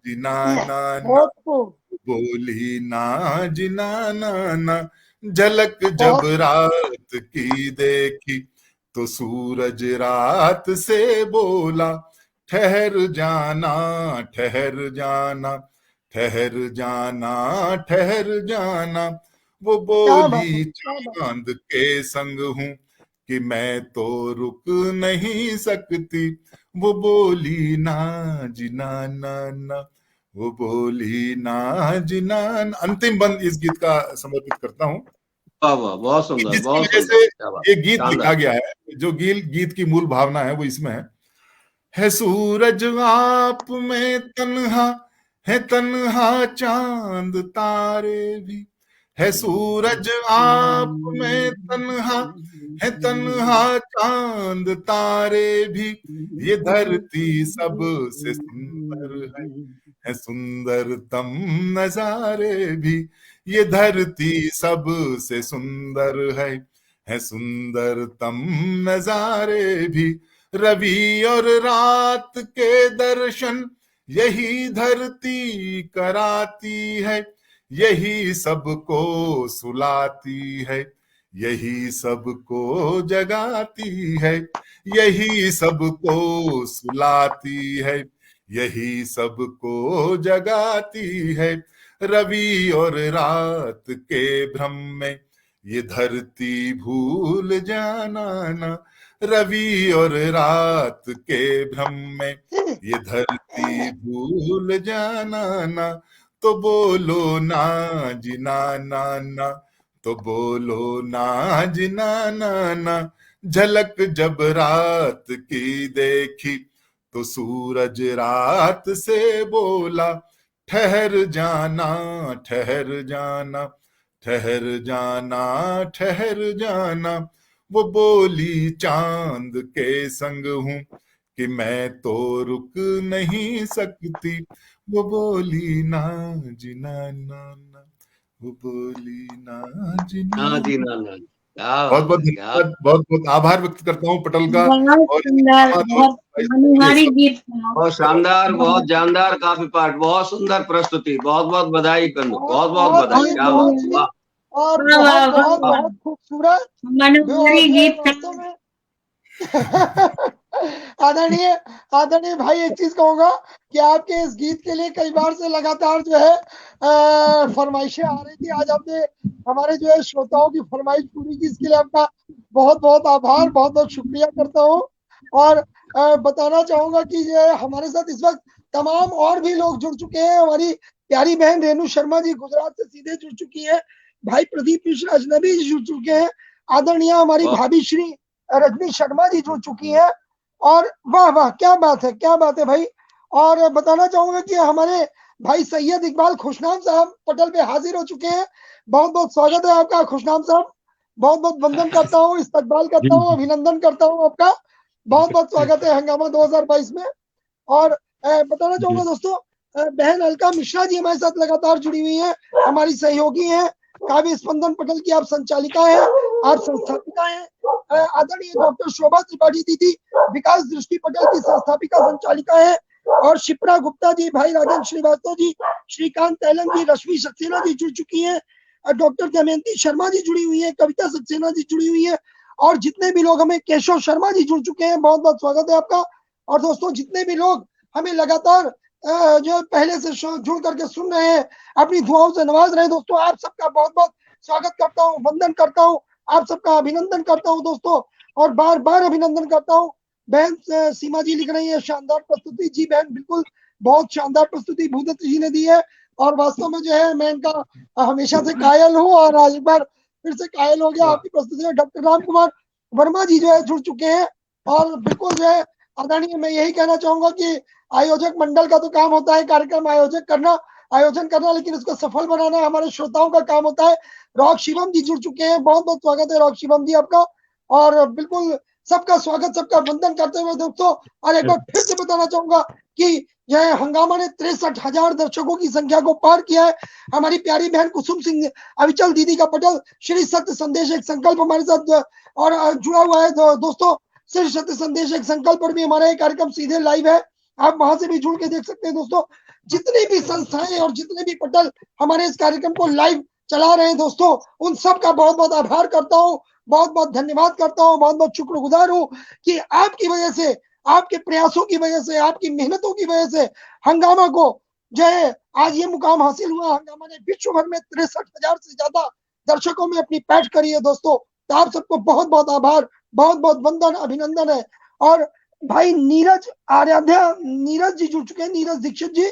जिना ना ना बहुत खूब, बोली ना जिना ना ना। झलक जब बहुत रात की देखी तो सूरज रात से बोला, ठहर जाना ठहर जाना ठहर जाना ठहर जाना। वो क्या बात है, बोली क्या बात है। चांद के संग हूं कि मैं तो रुक नहीं सकती। वो बोली ना जिना ना ना वो बोली ना जिना ना। अंतिम बंद इस गीत का समर्पित करता हूं, वाह वाह, बहुत सुंदर, जिसकी बहुत वजह सुंदर, से क्या बात, ये गीत लिखा शानदार। गया है। जो गीत की मूल भावना है वो इसमें है सूरज आप में तन्हा, है तन्हा चांद तारे भी। है सूरज आप में तन्हा, है तन्हा चांद तारे भी। ये धरती सबसे सुंदर है सुंदरतम नजारे भी। ये धरती सबसे सुंदर है सुंदरतम नजारे भी। रवि और रात के दर्शन यही धरती कराती है। यही सबको सुलाती है, यही सबको जगाती है। यही सबको सुलाती है, यही सबको जगाती है। रवि और रात के भ्रम में ये धरती भूल जाना ना। रवि और रात के भ्रम में ये धरती भूल जाना ना। तो बोलो ना जिना ना ना, तो बोलो ना जिना ना ना। झलक जब रात की देखी तो सूरज रात से बोला, ठहर जाना ठहर जाना ठहर जाना ठहर जाना। वो बोली चांद के संग हूं कि मैं तो रुक नहीं सकती। वो बोली ना जिना ना ना वो बोली ना जिना हाँ जी, ना। ना, क्या बहुत बात बहुत है, क्या धन्यवाद, बहुत बहुत आभार व्यक्त करता हूँ पटल का बहुत और सुंदर, बहुत मनोहारी गीत था। बहुत शानदार, बहुत बहुत जानदार, काफी पाठ, बहुत सुंदर प्रस्तुति, बहुत बहुत बधाई करूँ, बहुत बहुत बहुत बहुत बधाई, ही क्या बात, बहुत ही वाह। और वाह बहुत वाह बहुत वाह, बहुत खूबसूरत मनोहारी जो है गीत था। वास्तव में। आदरणीय आदरणीय भाई, एक चीज कहूंगा कि आपके इस गीत के लिए कई बार से लगातार जो है फरमाइशें आ रही थी। आज आपने हमारे जो है श्रोताओं की फरमाइश पूरी की, इसके लिए आपका बहुत बहुत आभार, बहुत बहुत शुक्रिया करता हूँ। और बताना चाहूंगा कि जो है हमारे साथ इस वक्त तमाम और भी लोग जुड़ चुके हैं। हमारी प्यारी बहन रेणु शर्मा जी गुजरात से सीधे जुड़ चुकी है। भाई प्रदीप मिश्र अजनबी जी जुड़ चुके हैं। आदरणीय हमारी वाह। भाभी श्री रजनी शर्मा जी जुड़ चुकी है। और वाह वाह, क्या बात है, क्या बात है भाई। और बताना चाहूंगा कि हमारे भाई सैयद इकबाल खुशनाम साहब पटल पे हाजिर हो चुके हैं। बहुत बहुत स्वागत है आपका खुशनाम साहब। बहुत बहुत वंदन करता हूँ, इस्तकबाल करता हूँ, अभिनंदन करता हूँ आपका। बहुत बहुत स्वागत है हंगामा 2022 में। और बताना चाहूंगा दोस्तों, बहन अलका मिश्रा जी हमारे साथ लगातार जुड़ी हुई है, हमारी सहयोगी है। काव्य स्पंदन पटल की आप संचालिका है, आप संस्थापिका है। आदरणीय डॉक्टर शोभा त्रिपाठी दीदी विकास दृष्टि पटल की संस्थापिका संचालिका है। और शिप्रा गुप्ता जी, भाई राजन श्रीवास्तव जी, श्रीकांत तैलंग जी, रश्मि सक्सेना जी जुड़ चुकी है। डॉक्टर दमयंती शर्मा जी जुड़ी हुई है, कविता सक्सेना जी जुड़ी हुई है। और जितने भी लोग हमें, केशव शर्मा जी जुड़ चुके हैं, बहुत बहुत स्वागत है आपका। और दोस्तों जितने भी लोग हमें लगातार जो पहले से जुड़ करके सुन रहे हैं, अपनी दुआओं से नवाज रहे हैं, दोस्तों आप सबका बहुत बहुत स्वागत करता हूँ, वंदन करता हूँ, आप सबका अभिनंदन करता हूँ दोस्तों। और बार बार अभिनंदन करता हूँ। बहन सीमा जी लिख रही है, शानदार प्रस्तुति। जी बहन, बिल्कुल बहुत शानदार प्रस्तुति भूदत्त जी ने दी है। और वास्तव में जो है मैं इनका हमेशा से कायल हूँ, और आज एक बार फिर से कायल हो गया आपकी प्रस्तुति में। डॉक्टर राम कुमार वर्मा जी जो है जुड़ चुके हैं। और बिल्कुल जो है आदरणीय, मैं यही कहना चाहूंगा कि आयोजक मंडल का तो काम होता है कार्यक्रम आयोजन करना, लेकिन उसको सफल बनाना हमारे श्रोताओं का काम होता है। रॉक शिवम जी जुड़ चुके हैं, बहुत बहुत स्वागत है रॉक शिवम जी आपका। और बिल्कुल सबका स्वागत, सबका वंदन करते हुए दोस्तों, और एक बार फिर से बताना चाहूंगा कि यह हंगामा ने 63,000 दर्शकों की संख्या को पार किया है। हमारी प्यारी बहन कुसुम सिंह अविचल दीदी का पटल श्री सत्य संदेश एक संकल्प हमारे साथ और जुड़ा हुआ है दोस्तों। श्री सत्य संदेश एक संकल्प पर भी हमारा ये कार्यक्रम सीधे लाइव है, आप वहां से भी जुड़ के देख सकते हैं दोस्तों। जितनी भी संस्थाएं और जितने भी पटल हमारे इस कार्यक्रम को लाइव चला रहे हैं दोस्तों, उन सब का बहुत बहुत आभार करता हूँ, बहुत बहुत धन्यवाद करता हूँ, बहुत बहुत शुक्रगुजार हूँ कि आपकी वजह से, आपके प्रयासों की वजह से, आपकी मेहनतों की वजह से हंगामा को जो है आज ये मुकाम हासिल हुआ। हंगामा ने विश्व भर में 63,000 से ज्यादा दर्शकों में अपनी पैठ करी है दोस्तों। तो आप सबको बहुत बहुत आभार, बहुत बहुत वंदन, अभिनंदन है। और भाई नीरज आराध्या, नीरज जी जुड़ चुके हैं, नीरज दीक्षित जी,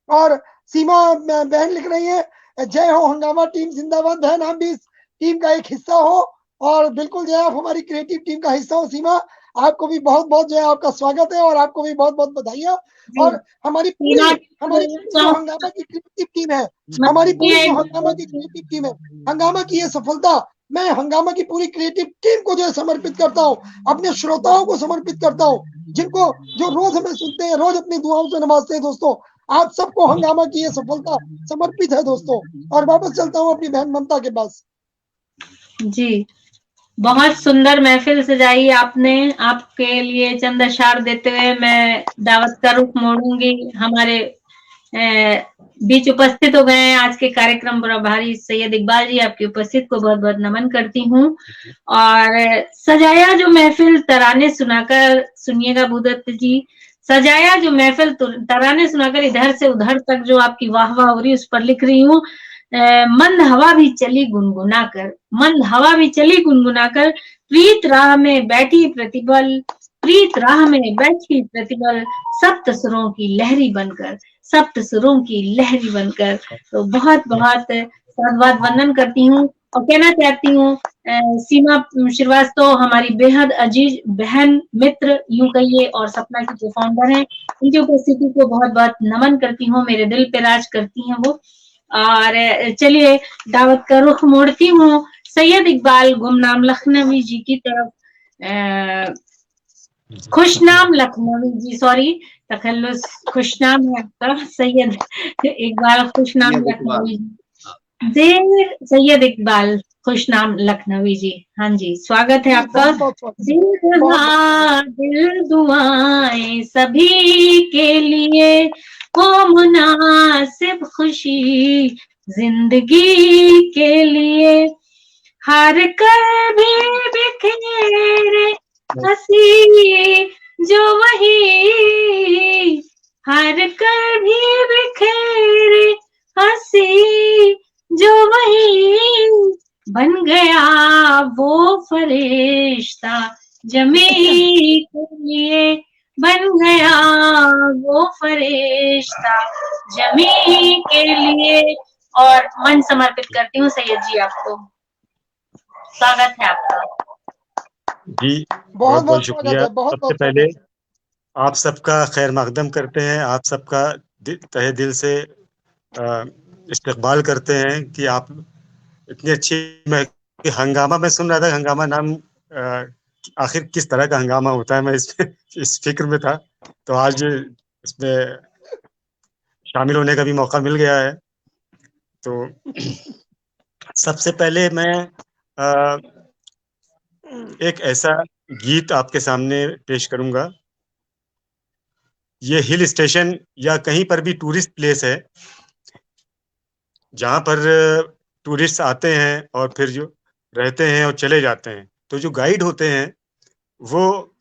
और सीमा बहन लिख रही है, जय हो हंगामा टीम जिंदाबाद। बहन आप भी इस टीम का एक हिस्सा हो, और बिल्कुल जो है आप हमारी क्रिएटिव टीम का हिस्सा हो। सीमा आपको भी बहुत बहुत जो है आपका स्वागत है, और आपको भी बहुत बहुत बधाइयां। और हमारी पूरी जो हंगामा की क्रिएटिव टीम है, हमारी पूरी जो हंगामा की क्रिएटिव टीम है, हंगामा की ये सफलता मैं हंगामा की पूरी क्रिएटिव टीम को जो है समर्पित करता हूँ, अपने श्रोताओं को समर्पित करता हूँ, जिनको जो रोज हमें सुनते हैं, रोज अपनी दुआओं से नवाजते हैं दोस्तों। आप सबको हंगामा की ये सफलता समर्पित है दोस्तों। और वापस चलता हूँ अपनी बहन ममता के पास। जी, बहुत सुंदर महफिल सजाई आपने। आपके लिए चंद अशार देते हुए मैं दावत का रुख मोड़ूंगी। हमारे बीच उपस्थित हो गए हैं आज के कार्यक्रम प्रभारी सैयद इकबाल जी, आपकी उपस्थित को बहुत बहुत नमन करती हूँ। और सजाया जो महफिल तराने सुनाकर, सुनिएगा भूदत्त जी, सजाया जो महफिल तराने सुनाकर इधर से उधर तक जो आपकी वाह वाह हो रही, उस पर लिख रही हूँ, मंद हवा भी चली गुनगुना कर, मंद हवा भी चली गुनगुना कर, प्रीत राह में बैठी प्रतिबल, प्रीत राह में बैठी प्रतिबल, सप्त सुरों की लहरी बनकर, सप्त सुरों की लहरी बनकर। तो बहुत बहुत धन्यवाद वंदन करती हूँ और कहना चाहती हूँ सीमा श्रीवास्तव हमारी बेहद अजीज बहन, मित्र यूं कहिए, और सपना की जो फाउंडर हैं, उनकी उपस्थिति को बहुत बहुत नमन करती हूँ। मेरे दिल पे राज करती हैं वो। और चलिए दावत का रुख मोड़ती हूँ सैयद इकबाल गुमनाम लखनवी जी की तरफ। खुशनाम लखनवी जी, सॉरी तखल्लुस, खुशनाम है आपका सैयद इकबाल खुशनाम लखनवी जी, सैयद इकबाल खुशनाम लखनवी जी। हाँ जी, स्वागत है आपका। दिल दुआएं सभी के लिए हो, मुनासिब खुशी जिंदगी के लिए, हार कर भी बिखेरे हंसी जो वही, हार कर भी बिखेरे हंसी जो वही, बन गया वो फरिश्ता जमी के लिए, बन गया वो फरिश्ता जमी के लिए। और मन समर्पित करती हूँ सैयद जी आपको। स्वागत है आपका जी। बहुत बहुत शुक्रिया। सबसे पहले आप सबका खैर मकदम करते हैं, आप सबका तहे दिल से इस्तकबाल करते हैं कि आप इतनी अच्छी हंगामा, मैं सुन रहा था हंगामा नाम आखिर किस तरह का हंगामा होता है, मैं इस फिक्र में था, तो आज इसमें शामिल होने का भी मौका मिल गया है। तो सबसे पहले मैं एक ऐसा गीत आपके सामने पेश करूंगा। ये हिल स्टेशन या कहीं पर भी टूरिस्ट प्लेस है, जहां पर टूरिस्ट आते हैं और फिर जो रहते हैं और चले जाते हैं। तो जो गाइड होते हैं वो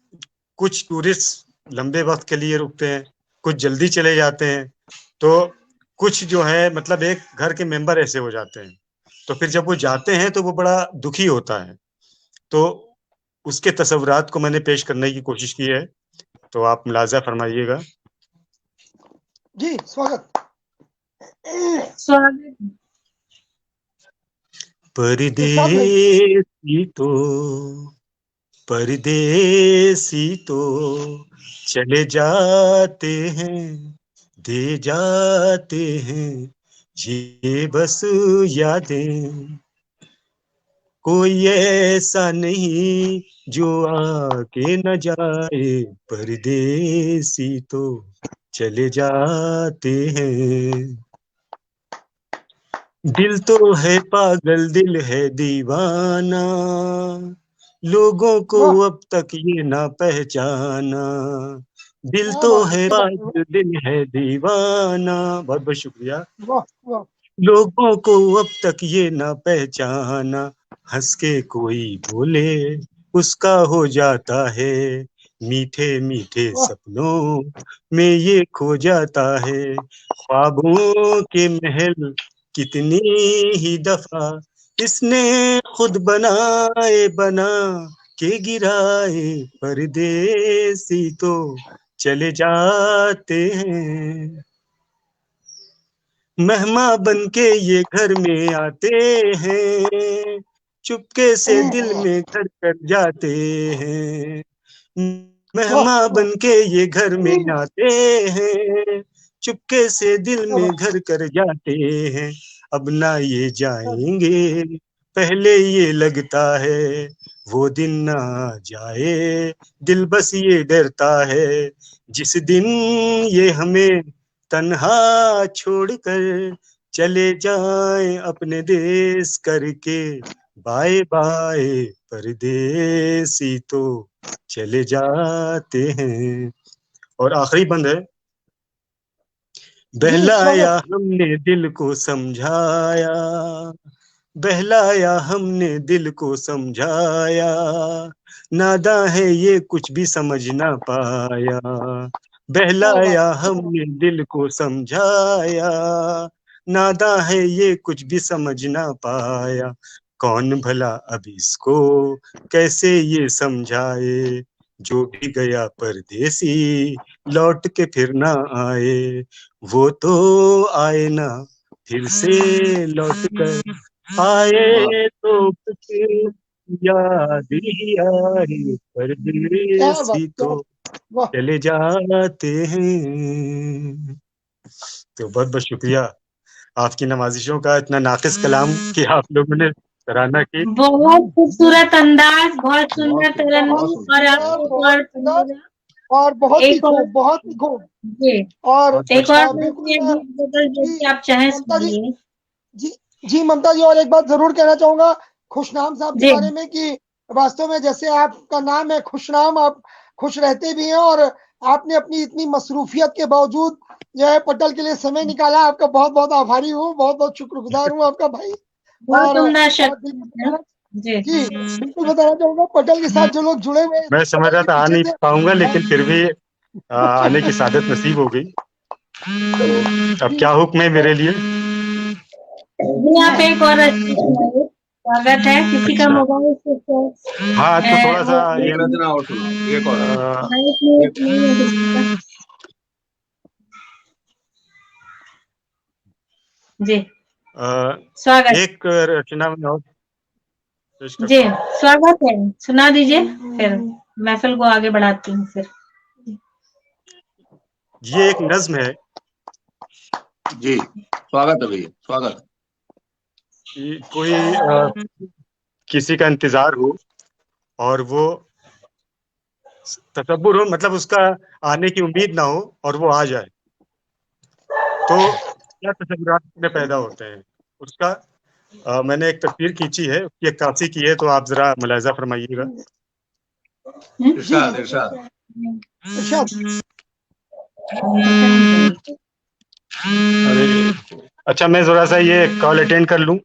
कुछ टूरिस्ट लंबे वक्त के लिए रुकते हैं, कुछ जल्दी चले जाते हैं, तो कुछ जो है मतलब एक घर के मेंबर ऐसे हो जाते हैं। तो फिर जब वो जाते हैं तो वो बड़ा दुखी होता है। तो उसके तस्वुरात को मैंने पेश करने की कोशिश की है, तो आप मुलाजा फरमाइएगा। जी स्वागत। परदेसी तो चले जाते हैं, दे जाते हैं ये बस यादें, कोई ऐसा नहीं जो आके न जाए, परदेसी तो चले जाते हैं। दिल तो है पागल, दिल है दीवाना, लोगों को वाह अब तक ये ना पहचाना, दिल क्या तो बात है है, क्या बात है, बाज दिल है दीवाना। बहुत बहुत शुक्रिया। वाह वाह लोगों को अब तक ये ना पहचाना, हंस के कोई बोले उसका हो जाता है, मीठे मीठे वाह सपनों में ये खो जाता है। ख्वाबों के महल कितनी ही दफा इसने खुद बनाए, बना के गिराए, परदेसी तो चले जाते हैं। मेहमान बन के ये घर में आते हैं, चुपके से दिल में घर कर जाते हैं। वाह मेहमान वाह बन के ये घर में आते हैं, चुपके से दिल क्या में बात घर कर जाते हैं। अब ना ये जाएंगे, पहले ये लगता है वो दिन ना जाए, दिल बस ये डरता है जिस दिन ये हमें तन्हा छोड़कर चले जाएं अपने देश करके बाय बाय, परदेसी तो चले जाते हैं। और आखिरी बंद है। जी बहलाया स्वागत हमने दिल को समझाया, बहलाया हमने दिल को समझाया, नादां है ये कुछ भी समझ ना पाया। क्या बात बहलाया है, क्या बात हमने दिल को समझाया, नादां है ये कुछ भी समझ ना पाया। कौन भला अब इसको कैसे ये समझाए, जो भी गया परदेसी लौट के फिर ना आए, वो तो आए ना फिर से लौट कर, वाह आए तो कुछ याद ही आए, क्या बात, परदेसी क्या तो वाह चले जाते हैं। तो बहुत बहुत शुक्रिया आपकी नवाजिशों का, इतना नाकिस कलाम कि आप लोगों ने सराहना की। बहुत खूबसूरत अंदाज, बहुत सुंदर बहुत तरन्नुम। और सुंदर, आप बहुत एक बहुत और सुंदर सुनिएगा, और बहुत ही एक और खूब, बहुत ही खूब। जी, और बहुत बहुत एक और मैं बिल्कुल इसमें गीत बदल जो जी कि आप चाहें ममता जी, सुनिए। जी जी ममता जी, और एक बात जरूर कहना चाहूंगा खुशनाम साहब के जी बारे में कि वास्तव में जैसे आपका नाम है खुशनाम, आप खुश रहते भी हैं, और आपने अपनी इतनी मसरूफियत के बावजूद जो है पटल के लिए समय निकाला। आपका बहुत बहुत आभारी हूँ, बहुत बहुत शुक्रगुजार हूँ आपका भाई। बहुत उम्दा और शख्स बिल्कुल है। बताना, जी जी बिल्कुल बताना चाहूंगा पटल के साथ जो लोग जुड़े हुए हैं, मैं समझ पटल रहा के था आ पीछे नहीं से पाऊंगा, लेकिन फिर भी आने की सादत नसीब हो गई। तो अब जी क्या हुक्म है मेरे लिए? जी, आप एक और अच्छी सुनाइए, स्वागत है। किसी का अच्छा, मोबाइल स्विच हाँ तो थोड़ा सा वो ये एक रचना और सुनाओ, एक और रचना। अ, माइक म्यूट एक नहीं है किसी का। जी अ, स्वागत, एक रचना में और पेश जी करता हूँ। स्वागत है, सुना दीजिए, फिर महफिल को आगे बढ़ाती हूँ फिर। ये एक नज्म है जी, स्वागत है भैया, स्वागत। कि कोई किसी का इंतजार हो और वो तकब्बुर हो, मतलब उसका आने की उम्मीद ना हो और वो आ जाए, तो क्या तसव्वुरात में पैदा होते हैं उसका। मैंने एक तस्वीर खींची है, उसकी अक्कासी की है, तो आप जरा मुलाहिजा फरमाइएगा। जी इरशाद इरशाद। इरशाद। अरे अच्छा, मैं जरा सा ये कॉल अटेंड कर लूं,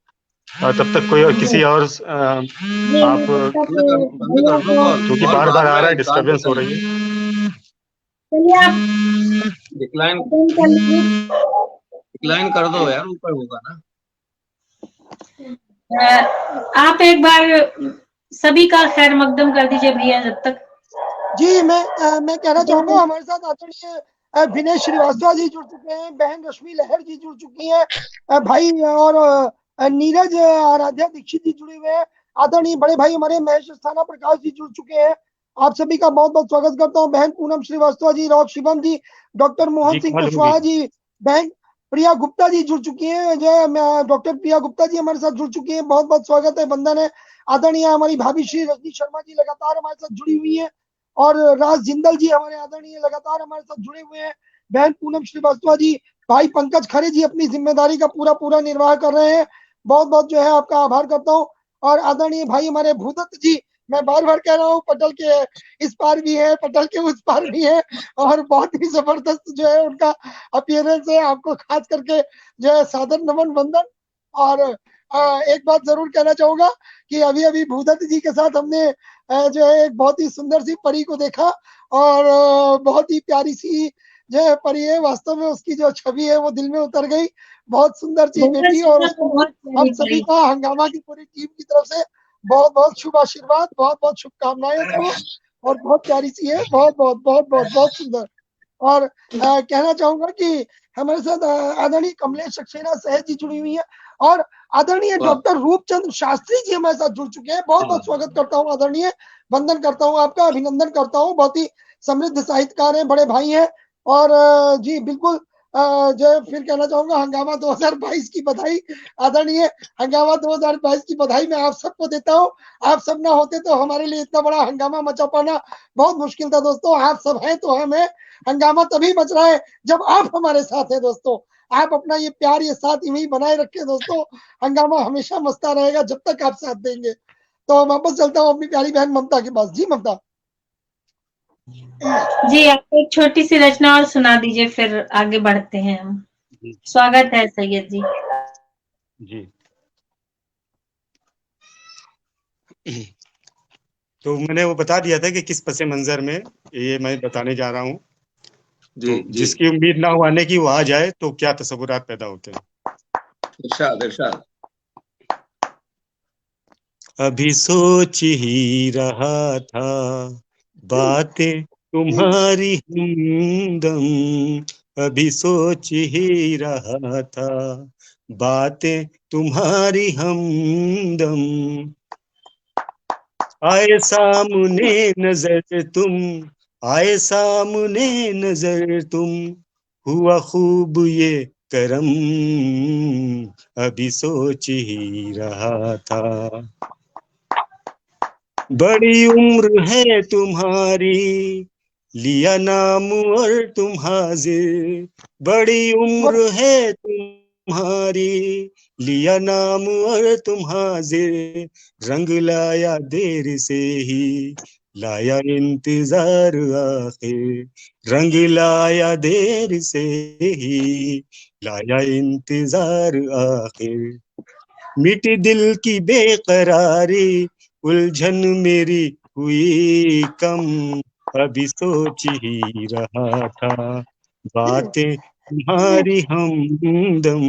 तब तक कोई और किसी और जी आप, मैं तब तक बंद भैया कर दो को, कॉल, क्योंकि कॉल बार बाद बार आ रहा है, में शांत हो डिस्टरबेंस हो रही जाएगी। है। चलिए आप डिक्लाइन, अटेंड कर लीजिए। डिक्लाइन कर दो यार, ऊपर होगा ना। आप एक बार सभी का खैर मकदम कर दीजिए भैया जब तक। जी मैं कहना चाहूंगा हमारे साथ आदरणीय विनय श्रीवास्तव जी जुड़ चुके हैं, बहन रश्मि लहर जी जुड़ चुकी हैं, भाई और नीरज आराध्या दीक्षित जी जुड़े हुए हैं, आदरणीय बड़े भाई हमारे महेश अस्थाना प्रकाश जी जुड़ चुके हैं। आप सभी का बहुत बहुत स्वागत करता हूँ। बहन पूनम श्रीवास्तव जी, राव शिवम जी, डॉक्टर मोहन जी सिंह कॉल होगी। कुशवाहा जी, बहन प्रिया गुप्ता जी जुड़ चुकी हैं, जो डॉक्टर प्रिया गुप्ता जी हमारे साथ जुड़ चुकी हैं, बहुत बहुत स्वागत है, वंदन है। आदरणीय हमारी भाभी श्री रजनी शर्मा जी लगातार हमारे साथ जुड़ी हुई है, और राज जिंदल जी हमारे आदरणीय लगातार हमारे साथ जुड़े हुए हैं। बहन पूनम श्रीवास्तव जी, भाई पंकज खरे जी अपनी जिम्मेदारी का पूरा पूरा निर्वाह कर रहे हैं, बहुत बहुत जो है आपका आभार करता हूँ। और आदरणीय भाई हमारे भूदत्त जी मैं बार बार कह रहा हूँ, पटल के इस पार भी है, पटल के उस पार भी है, और बहुत ही जबरदस्त जो है उनका अपीयरेंस है। आपको खास करके जो है सादर नमन वंदन। और एक बात जरूर कहना चाहूंगा कि अभी अभी भूदत्त जी के साथ हमने जो है एक बहुत ही सुंदर सी परी को देखा, और बहुत ही प्यारी सी जो है परी है। वास्तव में उसकी जो छवि है वो दिल में उतर गई। बहुत सुंदर चीज बेटी, और उसको हम सभी का, हंगामा की पूरी टीम की तरफ से बहुत बहुत शुभ आशीर्वाद, बहुत बहुत शुभकामनाएं उसको। और बहुत प्यारी सी है, बहुत बहुत बहुत बहुत बहुत सुंदर। और कहना चाहूंगा कि हमारे साथ आदरणीय कमलेश सक्सेना सहज जी जुड़ी हुई है, और आदरणीय डॉक्टर रूपचंद्र शास्त्री जी हमारे साथ जुड़ चुके हैं। बहुत बहुत स्वागत करता हूँ आदरणीय, वंदन करता हूँ आपका, अभिनंदन करता हूँ। बहुत ही समृद्ध साहित्यकार हैं, बड़े भाई हैं। और जी बिल्कुल जो है फिर कहना चाहूंगा, हंगामा 2022 की बधाई आदरणीय, हंगामा 2022 की बधाई मैं आप सबको देता हूँ। आप सब ना होते तो हमारे लिए इतना बड़ा हंगामा मचा पाना बहुत मुश्किल था दोस्तों। आप सब हैं तो हम हैं। हंगामा तभी बच रहा है जब आप हमारे साथ हैं दोस्तों। आप अपना ये प्यार, ये साथ यूं ही बनाए रखें दोस्तों। हंगामा हमेशा मस्ता रहेगा जब तक आप साथ देंगे। तो वापस चलता हूँ अपनी प्यारी बहन ममता के पास। जी ममता जी, आप एक छोटी सी रचना और सुना दीजिए, फिर आगे बढ़ते हैं हम। स्वागत है सैयद जी। जी, तो मैंने वो बता दिया था कि किस पसे मंजर में ये मैं बताने जा रहा हूँ। तो जिसकी उम्मीद ना हो आने की वो आ जाए तो क्या तसव्वुरात पैदा होते हैं। इरशाद इरशाद। अभी सोच ही रहा था बातें तुम्हारी हमदम, अभी सोच ही रहा था बातें तुम्हारी हमदम, आए सामने नजर तुम, आए सामने नजर तुम, हुआ खूब ये करम, अभी सोच ही रहा था। बड़ी उम्र है तुम्हारी, लिया नाम और तुम हाजिर, बड़ी उम्र है तुम्हारी, लिया नाम और तुम हाजिर, रंग लाया देर से ही, लाया इंतजार आखिर, रंग लाया देर से ही, लाया इंतजार आखिर, मिटी दिल की बेकरारी, उलझन मेरी हुई कम, अभी सोच ही रहा था बातें तुम्हारी हमदम,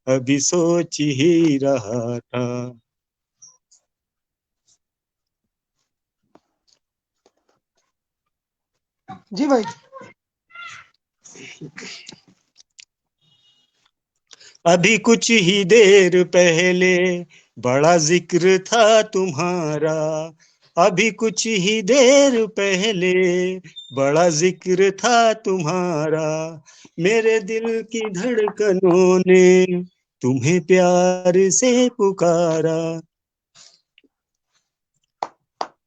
अभी सोच ही रहा था। जी भाई। अभी कुछ ही देर पहले बड़ा जिक्र था तुम्हारा, अभी कुछ ही देर पहले बड़ा जिक्र था तुम्हारा, मेरे दिल की धड़कनों ने तुम्हें प्यार से पुकारा।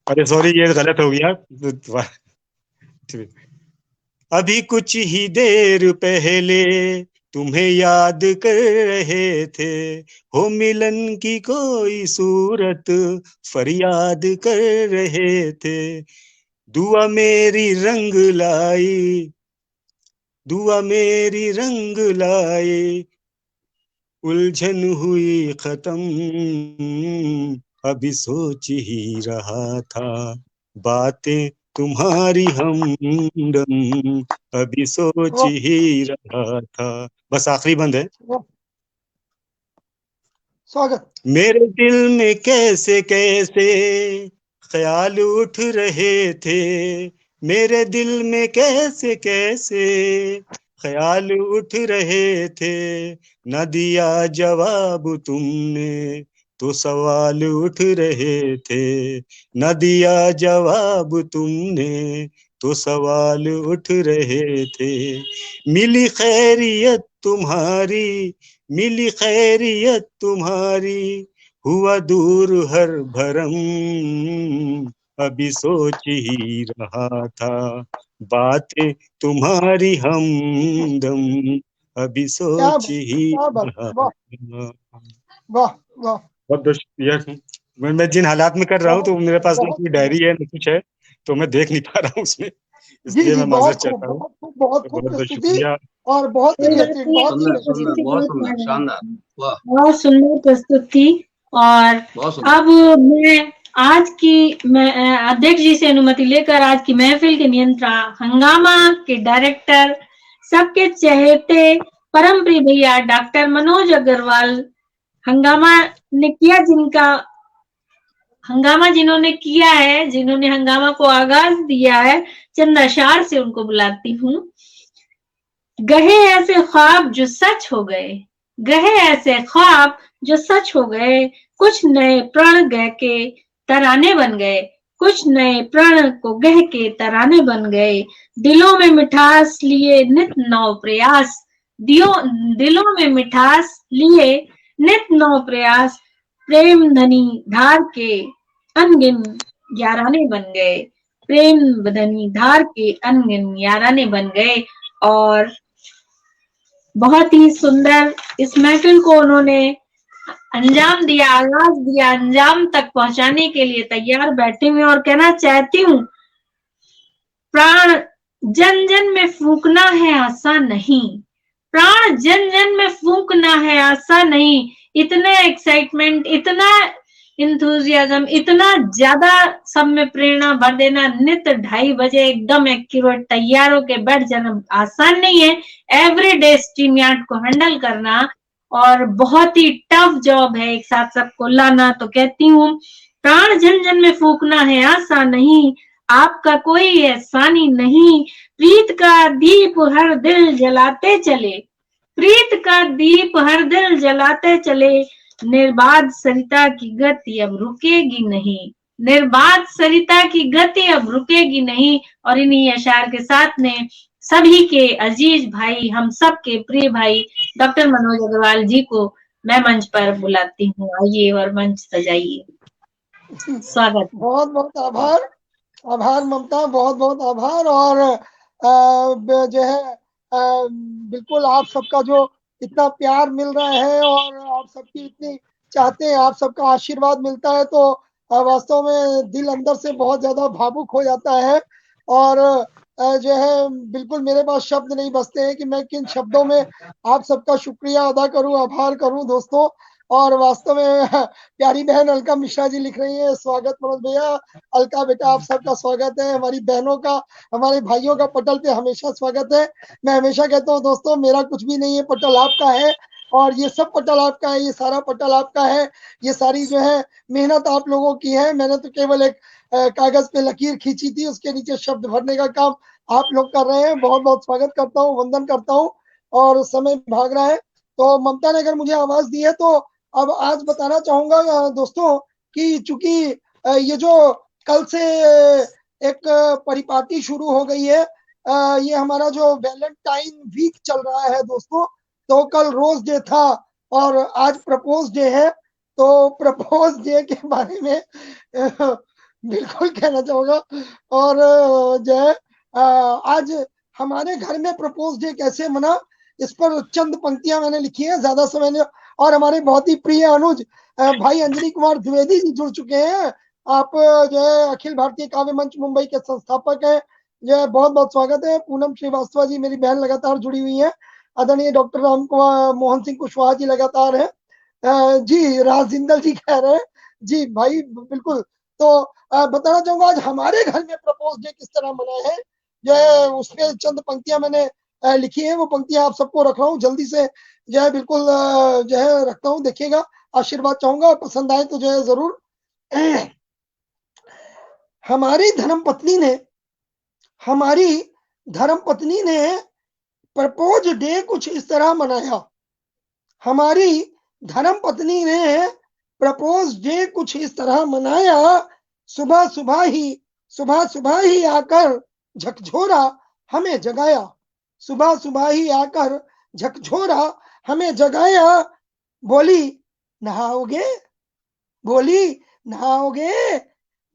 अरे सॉरी, ये गलत हो गया। अभी कुछ ही देर पहले तुम्हें याद कर रहे थे, हो मिलन की कोई सूरत फरियाद कर रहे थे, दुआ मेरी रंग लाई, दुआ मेरी रंग लाई, उलझन हुई खत्म, अभी सोच ही रहा था बातें तुम्हारी हमदम, अभी सोच ही रहा था। बस आखिरी बंद है। स्वागत। मेरे दिल में कैसे कैसे ख्याल उठ रहे थे, मेरे दिल में कैसे कैसे ख्याल उठ रहे थे, न दिया जवाब तुमने तो सवाल उठ रहे थे, न दिया जवाब तुमने तो सवाल उठ रहे थे, मिली खैरियत तुम्हारी, मिली खैरियत तुम्हारी, हुआ दूर हर भरम, अभी सोच ही रहा था बातें तुम्हारी हमदम, अभी सोच ही रहा था। वाह वाह। बहुत शुक्रिया। मैं जिन हालात में कर रहा हूँ, तो मेरे पास ना बहुत कोई डायरी है, ना कुछ है, तो मैं देख नहीं पा रहा हूँ उसमें, जी इसलिए जी, मैं माजरत चाहता हूँ। बहुत तो खूब बहुत बहुत प्रस्तुति शुक्रिया। और बहुत ही कोई बात बेहतरीन, नहीं, बहुत ही सुंदर बेहतरीन। सुंदर, बहुत सुंदर, शानदार, वाह, बहुत सुंदर प्रस्तुति। और बहुत सुंदर। अब मैं आज की अध्यक्ष जी से अनुमति लेकर आज की महफिल के नियंत्रण, हंगामा के डायरेक्टर, सबके चहेते परम प्रिय भैया डॉक्टर मनोज अग्रवाल, हंगामा जिन्होंने किया है, जिन्होंने हंगामा को आगाज दिया है, चंद अशार से उनको बुलाती हूँ। गहे ऐसे ख्वाब जो सच हो गए, गहे ऐसे ख्वाब जो सच हो गए, कुछ नए प्रण गह के तराने बन गए, कुछ नए प्रण को गह के तराने बन गए, दिलों में मिठास लिए नित नौ प्रयास, दिलों में मिठास लिए नित नौ प्रयास, प्रेम धनी धार के अनगिन याराने बन गए, प्रेम धनी धार के अनगिन याराने बन गए। और बहुत ही सुंदर इस महफिल को उन्होंने अंजाम दिया, आगाज दिया, अंजाम तक पहुंचाने के लिए तैयार बैठे हुए। और कहना चाहती हूँ, प्राण जन जन में फूंकना है आसान नहीं, प्राण जन जन में फूंकना है आसान नहीं, इतना एक्साइटमेंट, इतना इंथुजियाज्म, इतना ज्यादा सब में प्रेरणा भर देना, नित 2:30 बजे एकदम एक्यूरेट तैयार होके बैठ जाना आसान नहीं है। एवरीडे StreamYard को हैंडल करना और बहुत ही टफ जॉब है एक साथ सबको लाना। तो कहती हूँ, प्राण जन जन में फूंकना है आसान नहीं, आपका कोई एहसानी नहीं, प्रीत का दीप हर दिल जलाते चले, प्रीत का दीप हर दिल जलाते चले, निर्बाध सरिता की गति अब रुकेगी नहीं, निर्बाध सरिता की गति अब रुकेगी नहीं। और इन्हीं अशार के साथ में सभी के अजीज भाई, हम सब के प्रिय भाई डॉक्टर मनोज अग्रवाल जी को मैं मंच पर बुलाती हूँ। आइए और मंच सजाइए। स्वागत। बहुत बहुत आभार, आभार ममता, बहुत बहुत आभार। और जो है बिल्कुल आप सबका जो इतना प्यार मिल रहा है और आप सबकी इतनी चाहते हैं, आप सबका आशीर्वाद मिलता है, तो वास्तव में दिल अंदर से बहुत ज्यादा भावुक हो जाता है। और जो है बिल्कुल मेरे पास शब्द नहीं बचते हैं कि मैं किन शब्दों में आप सबका शुक्रिया अदा करूं, आभार करूं दोस्तों। और वास्तव में प्यारी बहन अलका मिश्रा जी लिख रही है, स्वागत मनोज भैया। अलका बेटा आप सबका स्वागत है, हमारी बहनों का, हमारे भाइयों का पटल पे हमेशा स्वागत है। मैं हमेशा कहता हूँ दोस्तों, मेरा कुछ भी नहीं है, पटल आपका है, और ये सब पटल आपका है, ये सारा पटल आपका है, ये सारी जो है मेहनत आप लोगों की है। मैंने तो केवल एक कागज पे लकीर खींची थी, उसके नीचे शब्द भरने का काम आप लोग कर रहे हैं। बहुत बहुत स्वागत करता हूँ, वंदन करता हूँ। और समय भाग रहा है, तो ममता ने अगर मुझे आवाज दी है, तो अब आज बताना चाहूंगा दोस्तों कि चूंकि ये जो कल से एक परिपाटी शुरू हो गई है, ये हमारा जो वैलेंटाइन वीक चल रहा है दोस्तों, तो कल रोज डे था और आज प्रपोज डे है। तो प्रपोज डे के बारे में बिल्कुल कहना चाहूंगा। और जो है आज हमारे घर में प्रपोज डे कैसे मना, इस पर चंद पंक्तियां मैंने लिखी हैं, ज्यादा समय नहीं। और हमारे बहुत ही प्रिय अनुज भाई अंजनी कुमार द्विवेदी जी जुड़ चुके हैं। आप जो है अखिल भारतीय काव्य मंच मुंबई के संस्थापक हैं, जो है बहुत बहुत स्वागत है। पूनम श्रीवास्तव जी मेरी बहन लगातार जुड़ी हुई है। आदरणीय डॉक्टर राम कुमार मोहन सिंह कुशवाहा जी लगातार है। जी राज जिंदल जी कह रहे हैं जी भाई, बिल्कुल। तो बताना चाहूंगा आज हमारे घर में प्रपोज डे किस तरह मना है, जो है उसमें चंद पंक्तियां मैंने लिखी है, वो पंक्तियां आप सबको रख रहा हूँ जल्दी से, जो है बिल्कुल जो है रखता हूँ, देखिएगा, आशीर्वाद चाहूंगा, पसंद आए तो जो है जरूर। हमारी धर्म पत्नी ने प्रपोज डे कुछ इस तरह मनाया, हमारी धर्म पत्नी ने प्रपोज डे कुछ इस तरह मनाया, सुबह सुबह ही आकर झकझोरा हमें जगाया, सुबह सुबह ही आकर झकझोरा हमें जगाया, बोली नहाओगे,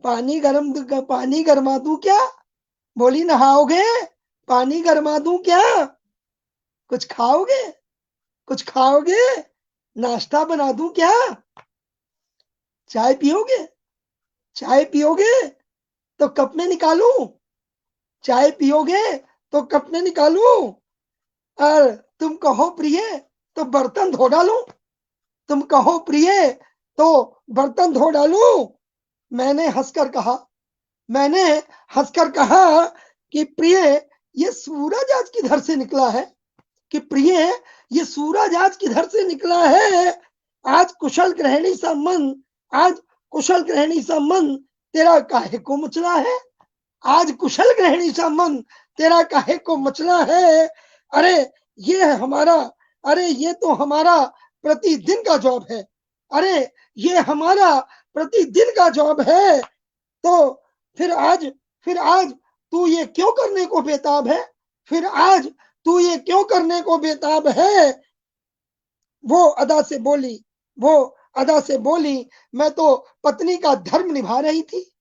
पानी गरमा दूं क्या, बोली नहाओगे, पानी गरमा दूं क्या, कुछ खाओगे, नाश्ता बना दूं क्या, चाय पियोगे? चाय पियोगे तो कप में निकालूं? चाय पियोगे तो कप में निकालूं? और तुम कहो प्रिय तो बर्तन धो डालूं? तुम कहो प्रिय तो बर्तन धो डालूं? मैंने हंसकर कहा कि प्रिय ये सूरज आज किधर से निकला है? कि प्रिय ये सूरज आज किधर से निकला है? आज कुशल गृहिणी सा मन तेरा काहे को मचला है? आज कुशल गृहिणी सा मन तेरा काहे को मचला है? अरे ये तो हमारा प्रतिदिन का जॉब है। अरे ये हमारा प्रतिदिन का जॉब है। तो फिर आज तू ये क्यों करने को बेताब है? फिर आज तू ये क्यों करने को बेताब है? वो अदा से बोली मैं तो पत्नी का धर्म निभा रही थी।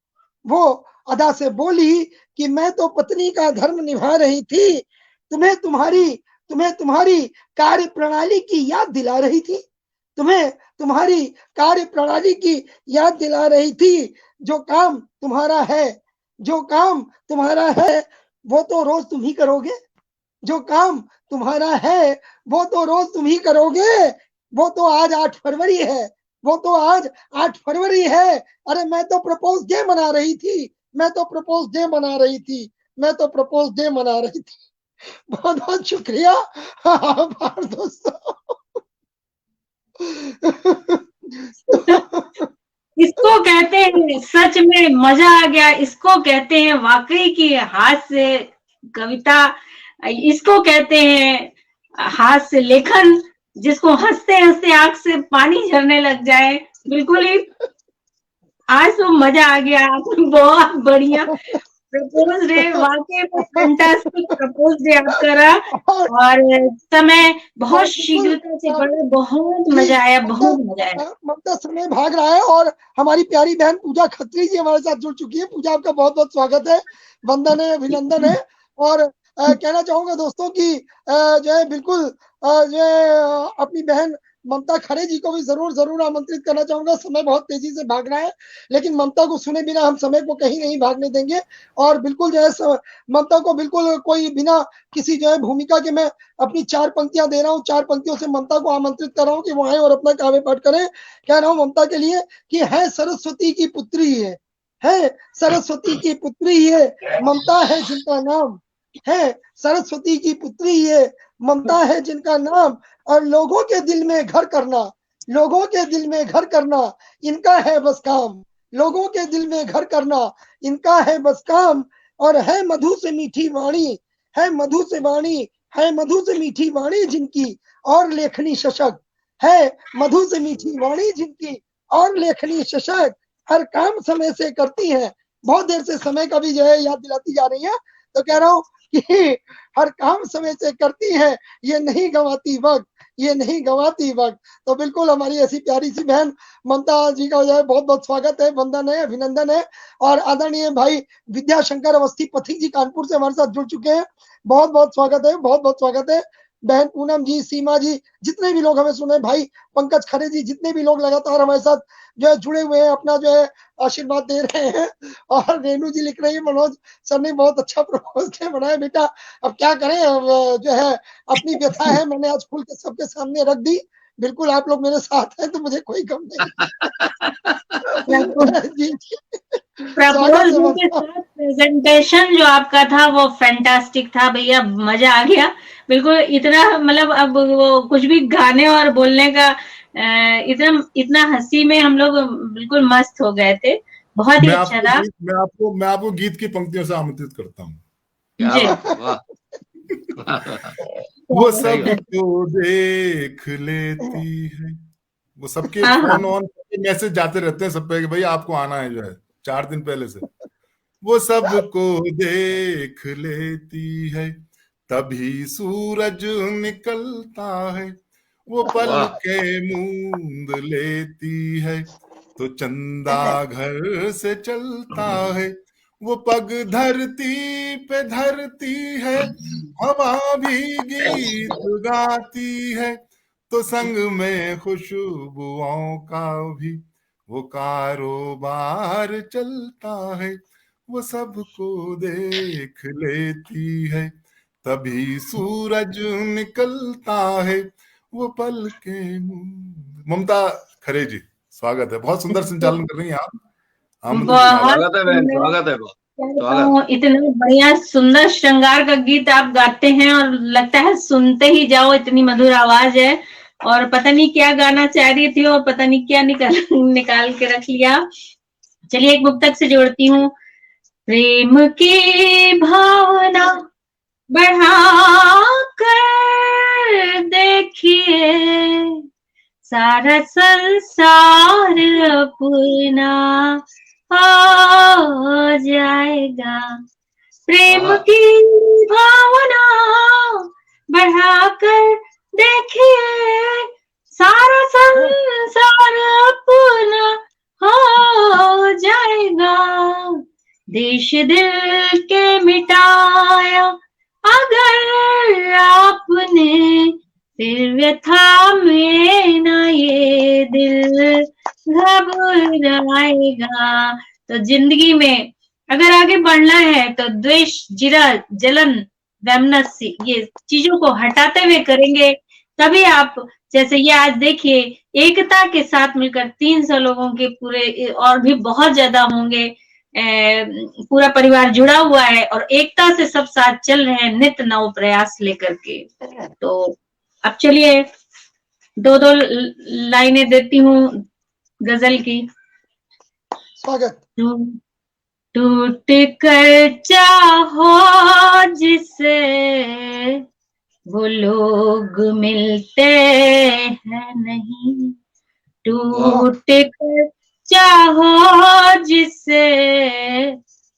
वो अदा से बोली कि मैं तो पत्नी का धर्म निभा रही थी। तुम्हें तुम्हारी कार्य प्रणाली की याद दिला रही थी। तुम्हें तुम्हारी कार्य प्रणाली की याद दिला रही थी। जो काम तुम्हारा है वो तो रोज तुम ही करोगे। जो काम तुम्हारा है वो तो रोज तुम ही करोगे। वो तो आज 8 फरवरी है। अरे मैं तो प्रपोज डे मना रही थी। बहुत बहुत शुक्रिया। आभार दोस्तों। इसको कहते हैं सच में मजा आ गया। इसको कहते हैं वाकई की हास्य कविता। इसको कहते हैं हास्य लेखन, जिसको हंसते हंसते आंख से पानी झरने लग जाए। बिल्कुल ही आज तो मजा आ गया। बहुत बढ़िया प्रपोज डे, वाकई में फैंटास्टिक प्रपोज डे आप करा। और समय बहुत शीघ्रता से बढ़ा। बहुत मजा आया। ममता समय भाग रहा है और हमारी प्यारी बहन पूजा खत्री जी हमारे साथ जुड़ चुकी है। पूजा आपका बहुत बहुत स्वागत है, वंदन है, अभिनंदन है। और कहना चाहूंगा दोस्तों कि जो है बिल्कुल जो है अपनी बहन ममता खरे जी को भी जरूर आमंत्रित करना चाहूंगा। समय बहुत तेजी से भाग रहा है, लेकिन ममता को सुने बिना हम समय को कहीं नहीं भागने देंगे। और बिल्कुल जो है ममता को बिल्कुल कोई बिना किसी जो है भूमिका के मैं अपनी 4 पंक्तियां दे रहा हूँ। 4 पंक्तियों से ममता को आमंत्रित कर रहा हूँ कि वो आए और अपना काव्य पाठ करें। कह रहा हूँ ममता के लिए कि है सरस्वती की पुत्री है सरस्वती की पुत्री है ममता है जिनका नाम है। सरस्वती की पुत्री है ममता है जिनका नाम। और लोगों के दिल में घर करना इनका है बस काम। लोगों के दिल में घर करना इनका है बस काम। और है मधु से मीठी वाणी जिनकी और लेखनी शशक है। मधु से मीठी वाणी जिनकी और लेखनी शशक हर काम समय से करती है। बहुत देर से समय का भी जो है याद दिलाती जा रही है। तो कह रहा हूँ कि हर काम समय से करती है, ये नहीं गवाती वक्त। तो बिल्कुल हमारी ऐसी प्यारी सी बहन ममता जी का जो है बहुत बहुत स्वागत है, वंदन है, अभिनंदन है। और आदरणीय भाई विद्याशंकर अवस्थी पथिक जी कानपुर से हमारे साथ जुड़ चुके हैं। बहुत बहुत स्वागत है। बहन पूनम जी, सीमा जी, जितने भी लोग हमें सुने, भाई पंकज खरे जी, जितने भी लोग लगातार हमारे साथ जो है जुड़े हुए हैं, अपना जो है आशीर्वाद दे रहे हैं। और रेणु जी लिख रही है मनोज सर ने बहुत अच्छा प्रपोज डे बनाया। बेटा अब क्या करें, अब जो है अपनी व्यथा है मैंने आज खुल के सबके सामने रख दी। बिल्कुल आप लोग मेरे साथ हैं तो मुझे कोई गम नहीं। प्रेजेंटेशन जो आपका था वो फैंटास्टिक था भैया, मजा आ गया। बिल्कुल इतना मतलब अब वो कुछ भी गाने और बोलने का इतना हंसी में हम लोग बिल्कुल मस्त हो गए थे। बहुत ही अच्छा था। मैं आपको गीत की पंक्तियों से आमंत्रित करता हूँ। वो सबको देख लेती है। वो सबके फोन ऑन मैसेज जाते रहते हैं सब पे कि भाई आपको आना है, जो है 4 दिन पहले से। वो सबको देख लेती है तभी सूरज निकलता है। वो पल के मूंद लेती है तो चंदा घर से चलता है। वो पग धरती पे धरती है हवा भी गीत गाती है तो संग में खुशबुओं का भी वो कारोबार चलता है, वो सबको देख लेती है, तभी सूरज निकलता है, वो पल के मुंह। ममता खरे जी, स्वागत है। बहुत सुंदर संचालन कर रही हैं आप। स्वागत है बहन, स्वागत है, स्वागत। इतना बढ़िया सुंदर श्रृंगार का गीत आप गाते हैं और लगता है सुनते ही जाओ, इतनी मधुर आवाज है। और पता नहीं क्या गाना चाह रही थी और पता नहीं क्या निकाल के रख लिया। चलिए एक मुक्तक से जोड़ती हूँ। प्रेम की भावना बढ़ा कर देखिए, सारा संसार अपना हो जाएगा। प्रेम की भावना बढ़ाकर देखिए, सारा संसार अपना हो जाएगा। देश दिल के मिटाया अगर आपने, फिर व्यथा में ना ये दिल घबराएगा। तो जिंदगी में अगर आगे बढ़ना है तो द्वेष, जिरा, जलन, वैमनस्य, ये चीजों को हटाते हुए करेंगे, तभी आप, जैसे ये आज देखिए एकता के साथ मिलकर 300 लोगों के पूरे, और भी बहुत ज्यादा होंगे, पूरा परिवार जुड़ा हुआ है और एकता से सब साथ चल रहे हैं, नित नव प्रयास लेकर के। तो अब चलिए 2-2 लाइनें देती हूँ गजल की। स्वागत। टूट कर चाहो जिसे वो लोग मिलते हैं नहीं, टूट कर चाहो जिसे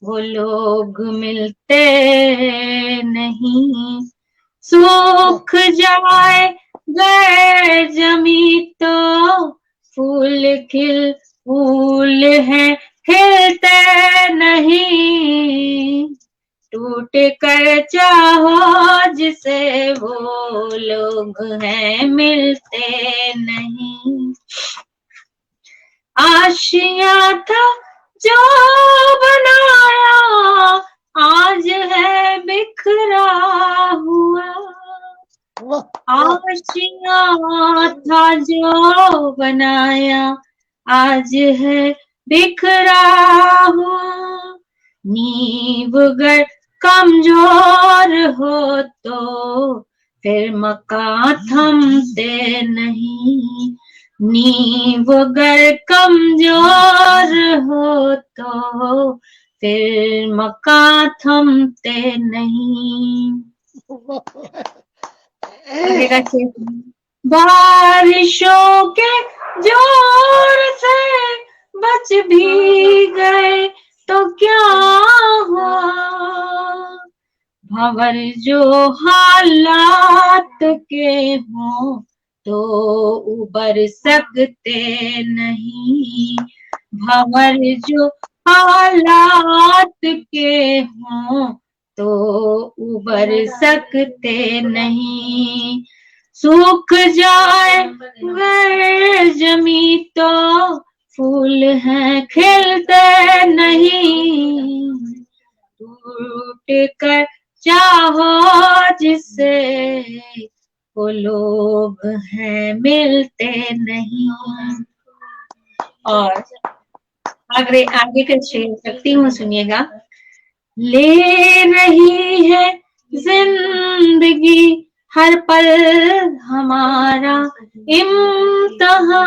वो लोग मिलते नहीं, सूख जाए गए जमी तो फूल हैं खिलते नहीं, टूट कर चाहो जिसे वो लोग हैं मिलते नहीं। आशिया था जो बनाया आज है बिखरा हुआ, आशिया था जो बनाया आज है बिखरा हुआ। नींव अगर कमजोर हो तो फिर मकान थमते नहीं, नींव अगर कमजोर हो तो फिर मकान थमते नहीं। बारिशों के जोर से बच भी गए तो क्या हुआ, भंवर जो हालात के हों तो उबर सकते नहीं, भंवर जो हालात के हों तो उबर सकते नहीं, सूख जाए गर जमी तो फूल हैं खिलते नहीं, टूट कर चाहो जिसे वो लोग हैं मिलते नहीं। और आगे का शेर सकती हूँ, सुनिएगा। ले रही है जिंदगी हर पल हमारा इम्तिहान,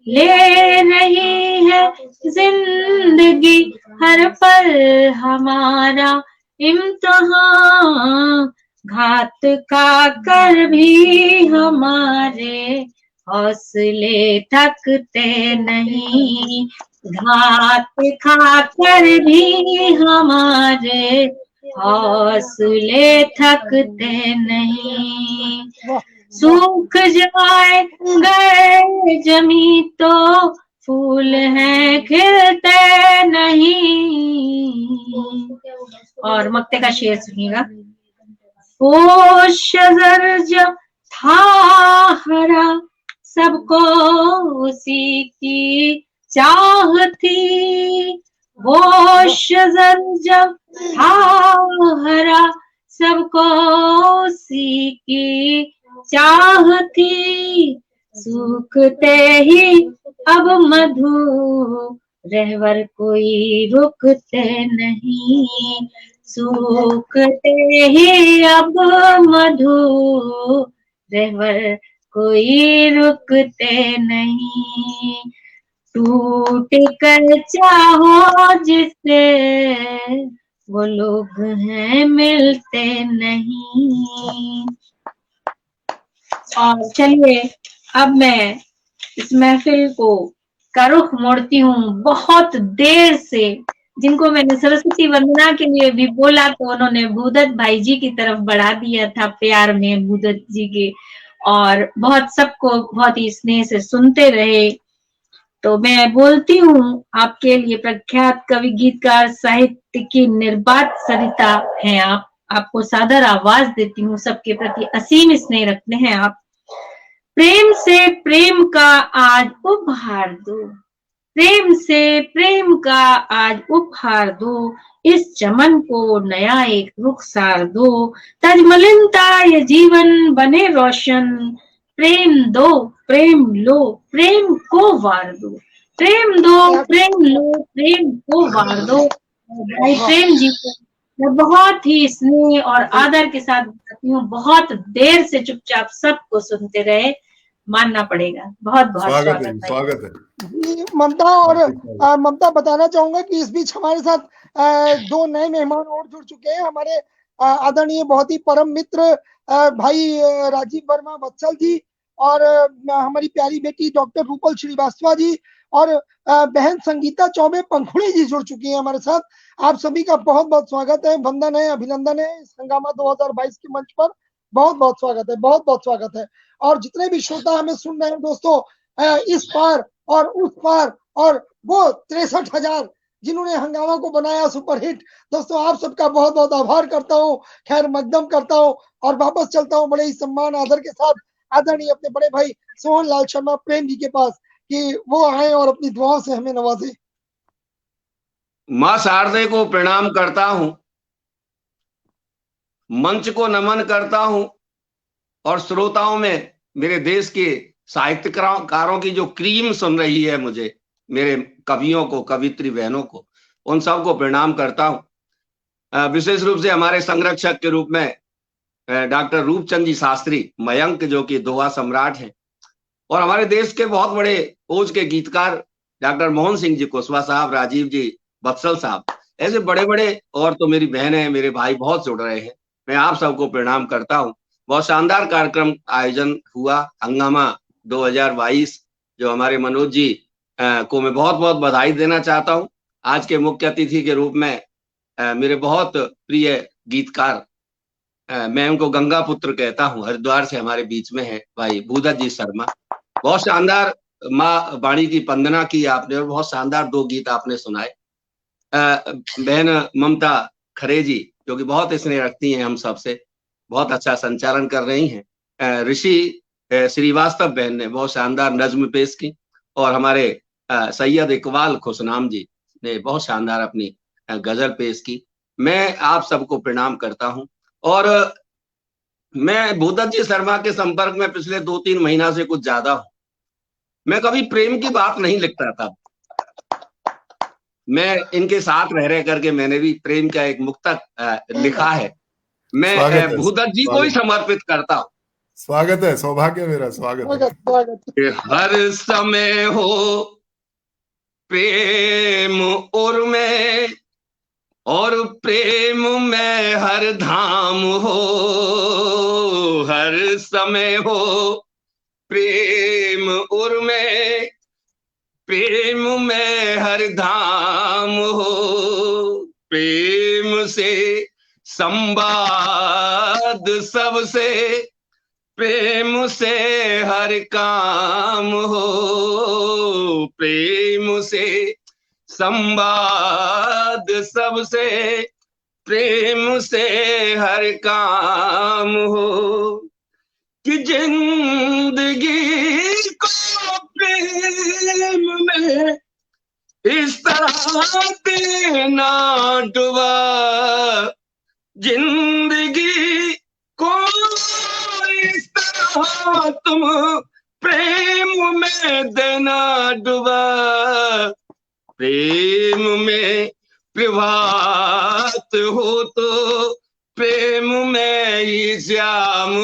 ले रही है जिंदगी हर पल हमारा इम्तिहान, घात का कर भी हमारे हौसले थकते नहीं, घात खा कर भी हमारे हौसले थकते नहीं, सूख जाए गए जमी तो फूल हैं खिलते नहीं। और मक्ते का शेर सुनिएगा। वो शजर जब था हरा सबको उसी की चाह थी। वो शजर जब था हरा, सबको उसी की चाह थी। सूखते ही अब मधु रहवर कोई रुकते नहीं। सूखते ही अब मधु रहवर कोई रुकते नहीं। टूट कर चाहो जिससे वो लोग हैं मिलते नहीं। और चलिए अब मैं इस महफिल को का रुख मोड़ती हूँ। बहुत देर से जिनको मैंने सरस्वती वंदना के लिए भी बोला तो उन्होंने भूदत्त भाई जी की तरफ बढ़ा दिया था प्यार में, भूदत्त जी के, और बहुत सबको बहुत ही स्नेह से सुनते रहे। तो मैं बोलती हूँ आपके लिए प्रख्यात कवि गीतकार साहित्य की निर्बाध सरिता हैं आप। आपको सादर आवाज देती हूँ। सबके प्रति असीम स्नेह रखते हैं आप। प्रेम से प्रेम का आज उपहार दो, प्रेम से प्रेम का आज उपहार दो। इस चमन को नया एक रुखसार दो। तजमलिनता ये जीवन बने रोशन। प्रेम दो प्रेम लो, प्रेम को वार दो। प्रेम दो प्रेम लो, प्रेम को वार दो। भाई प्रेम जी को मैं बहुत ही स्नेह और आदर के साथ बताती हूँ। बहुत देर से चुपचाप सबको सुनते रहे, मानना पड़ेगा। बहुत बहुत स्वागत है, स्वागत है जी ममता। और ममता बताना चाहूंगा कि इस बीच हमारे साथ दो नए मेहमान और जुड़ चुके हैं। हमारे आदरणीय बहुत ही परम मित्र भाई राजीव वर्मा वत्सल जी, और हमारी प्यारी बेटी डॉक्टर रूपल श्रीवास्तव जी, और बहन संगीता चौबे पंखुड़ी जी जुड़ चुकी हैं हमारे साथ। आप सभी का बहुत बहुत स्वागत है, वंदन है, अभिनंदन है इस हंगामा 2022 के मंच पर। बहुत बहुत स्वागत है, बहुत बहुत स्वागत है। और जितने भी श्रोता हमें सुन रहे हैं दोस्तों, इस पार और उस पार, और वो 63,000 जिन्होंने हंगामा को बनाया सुपरहिट, दोस्तों आप सबका बहुत बहुत आभार करता हूँ, खैर मकदम करता हूँ, और वापस चलता हूँ बड़े ही सम्मान आदर के साथ आदरणीय अपने बड़े भाई सोहन लाल शर्मा प्रेम जी के पास, कि वो आए और अपनी दुआओं से हमें नवाजे। मां शारदे को प्रणाम करता हूं, मंच को नमन करता हूं, और श्रोताओं में मेरे देश के साहित्यकारों की जो क्रीम सुन रही है, मुझे मेरे कवियों को, कवित्री बहनों को, उन सबको प्रणाम करता हूं। विशेष रूप से हमारे संरक्षक के रूप में डॉक्टर रूपचंद जी शास्त्री मयंक, जो कि दोहा सम्राट हैं, और हमारे देश के बहुत बड़े ओज के गीतकार डॉक्टर मोहन सिंह जी कुशवाहा साहब, राजीव जी वत्सल साहब, ऐसे बड़े बड़े, और तो मेरी बहनें, मेरे भाई बहुत जुड़ रहे हैं। मैं आप सबको प्रणाम करता हूं। बहुत शानदार कार्यक्रम आयोजन हुआ, हंगामा 2022, जो हमारे मनोज जी को मैं बहुत बहुत बधाई देना चाहता हूं। आज के मुख्य अतिथि के रूप में मेरे बहुत प्रिय गीतकार, मैं उनको गंगा पुत्र कहता हूं, हरिद्वार से हमारे बीच में है भाई भूदत्त जी शर्मा। बहुत शानदार माँ वाणी की वंदना की आपने, और बहुत शानदार दो गीत आपने सुनाए। बहन ममता खरे जी, जो कि बहुत स्नेह रखती हैं हम सबसे, बहुत अच्छा संचालन कर रही हैं। ऋषि श्रीवास्तव बहन ने बहुत शानदार नज्म पेश की, और हमारे सैयद इकबाल खुशनाम जी ने बहुत शानदार अपनी गजल पेश की। मैं आप सबको प्रणाम करता हूं। और मैं भूदत्त जी शर्मा के संपर्क में पिछले 2-3 महीना से कुछ ज्यादा हूं। मैं कभी प्रेम की बात नहीं लिखता था। मैं इनके साथ रह करके मैंने भी प्रेम का एक मुक्तक लिखा है। मैं भूदत्त जी को ही समर्पित करता हूँ। स्वागत है, सौभाग्य मेरा, स्वागत है। हर समय हो प्रेम और में, और प्रेम में हर धाम हो। हर समय हो प्रेम और में, प्रेम में हर धाम हो। प्रेम से संवाद सबसे, प्रेम से हर काम हो। प्रेम से संवाद सबसे, प्रेम से हर काम हो। कि जिंदगी को देना डुबा जिंदगी को इस तरह तुम प्रेम में देना डुबा, प्रेम में प्रभात हो तो प्रेम में ही श्याम,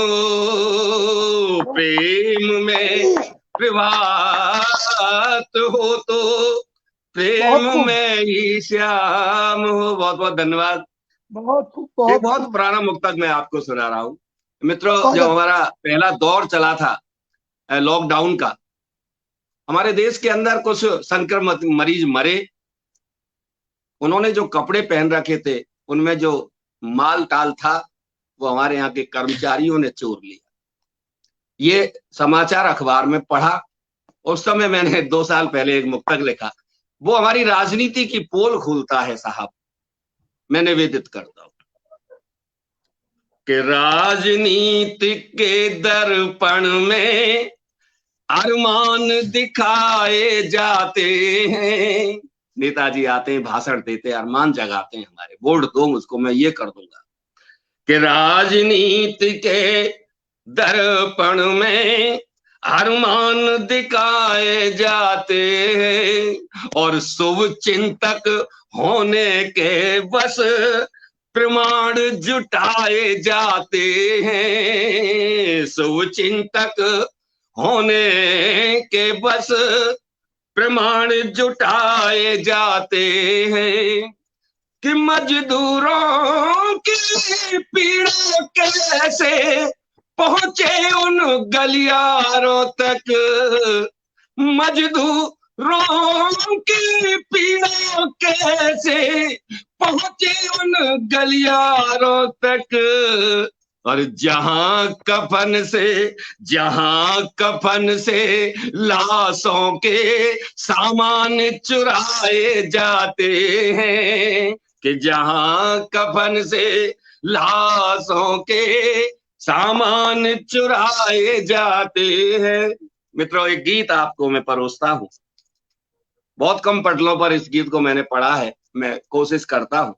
प्रेम में प्रभात हो तो प्रेम में ही श्याम हो। बहुत बहुत धन्यवाद। एक बहुत पुराना मुक्तक मैं आपको सुना रहा हूँ मित्रों। जब हमारा पहला दौर चला था लॉकडाउन का, हमारे देश के अंदर कुछ संक्रमित मरीज मरे। उन्होंने जो कपड़े पहन रखे थे उनमें जो माल टाल था वो हमारे यहाँ के कर्मचारियों ने चोर लिया। ये समाचार अखबार में पढ़ा। उस समय मैंने 2 साल पहले एक मुक्तक लिखा, वो हमारी राजनीति की पोल खोलता है साहब। मैं निवेदित करता हूं कि राजनीति के दर्पण में अरमान दिखाए जाते हैं। नेताजी आते हैं, भाषण देते हैं, अरमान जगाते हैं हमारे, वोट दो मुझको, मैं ये कर दूंगा। कि राजनीति के दर्पण में अरमान दिखाए जाते हैं और शुभ चिंतक होने के बस प्रमाण जुटाए जाते हैं। शुभ चिंतक होने के बस प्रमाण जुटाए जाते हैं कि मजदूरों की पीड़ा कैसे पहुंचे उन गलियारों तक, मजदूरों की पीड़ा कैसे पहुंचे उन गलियारों तक। और जहां कफन से लाशों के सामान चुराए जाते हैं, कि जहां कफन से लाशों के सामान चुराए जाते हैं। मित्रों, एक गीत आपको मैं परोसता हूं। बहुत कम पटलों पर इस गीत को मैंने पढ़ा है, मैं कोशिश करता हूं।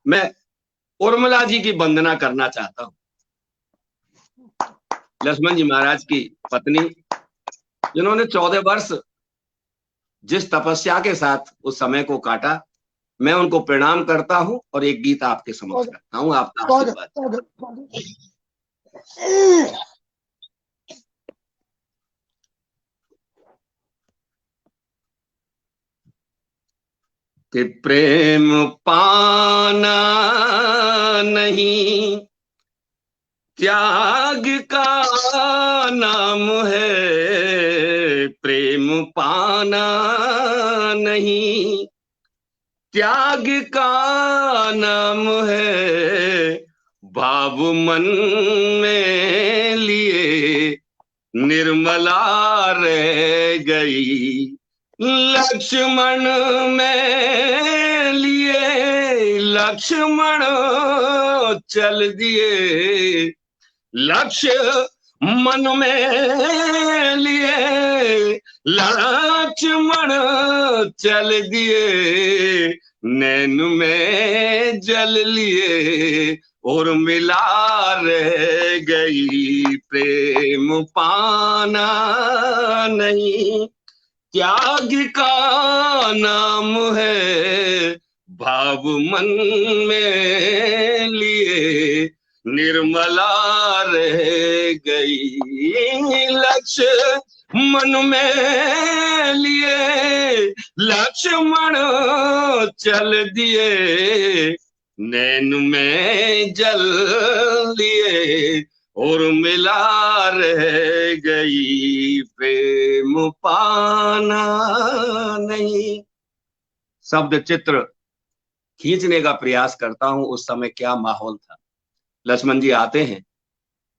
मैं उर्मिला जी की वंदना करना चाहता हूं, लक्ष्मण जी महाराज की पत्नी, जिन्होंने 14 वर्ष जिस तपस्या के साथ उस समय को काटा। मैं उनको प्रणाम करता हूं और एक गीत आपके समक्ष रखता हूं। आपका आशीर्वाद। कि प्रेम पाना नहीं त्याग का नाम है, प्रेम पाना नहीं त्याग का नाम है। भाव मन में लिए निर्मला रह गई, लक्ष्मण में लिए लक्ष्मण चल दिए, लक्ष्य मन में लिए लक्ष्मण चल दिए, नैन में जल लिए और मिला रह गई। प्रेम पाना नहीं त्याग का नाम है, भाव मन में लिए निर्मला रह गई। लक्ष्य मन में लिए लक्ष्मण चल दिए, नैन में जल लिए और मिला रह गई। प्रेम पाना नहीं। शब्द चित्र खींचने का प्रयास करता हूं, उस समय क्या माहौल था। लक्ष्मण जी आते हैं,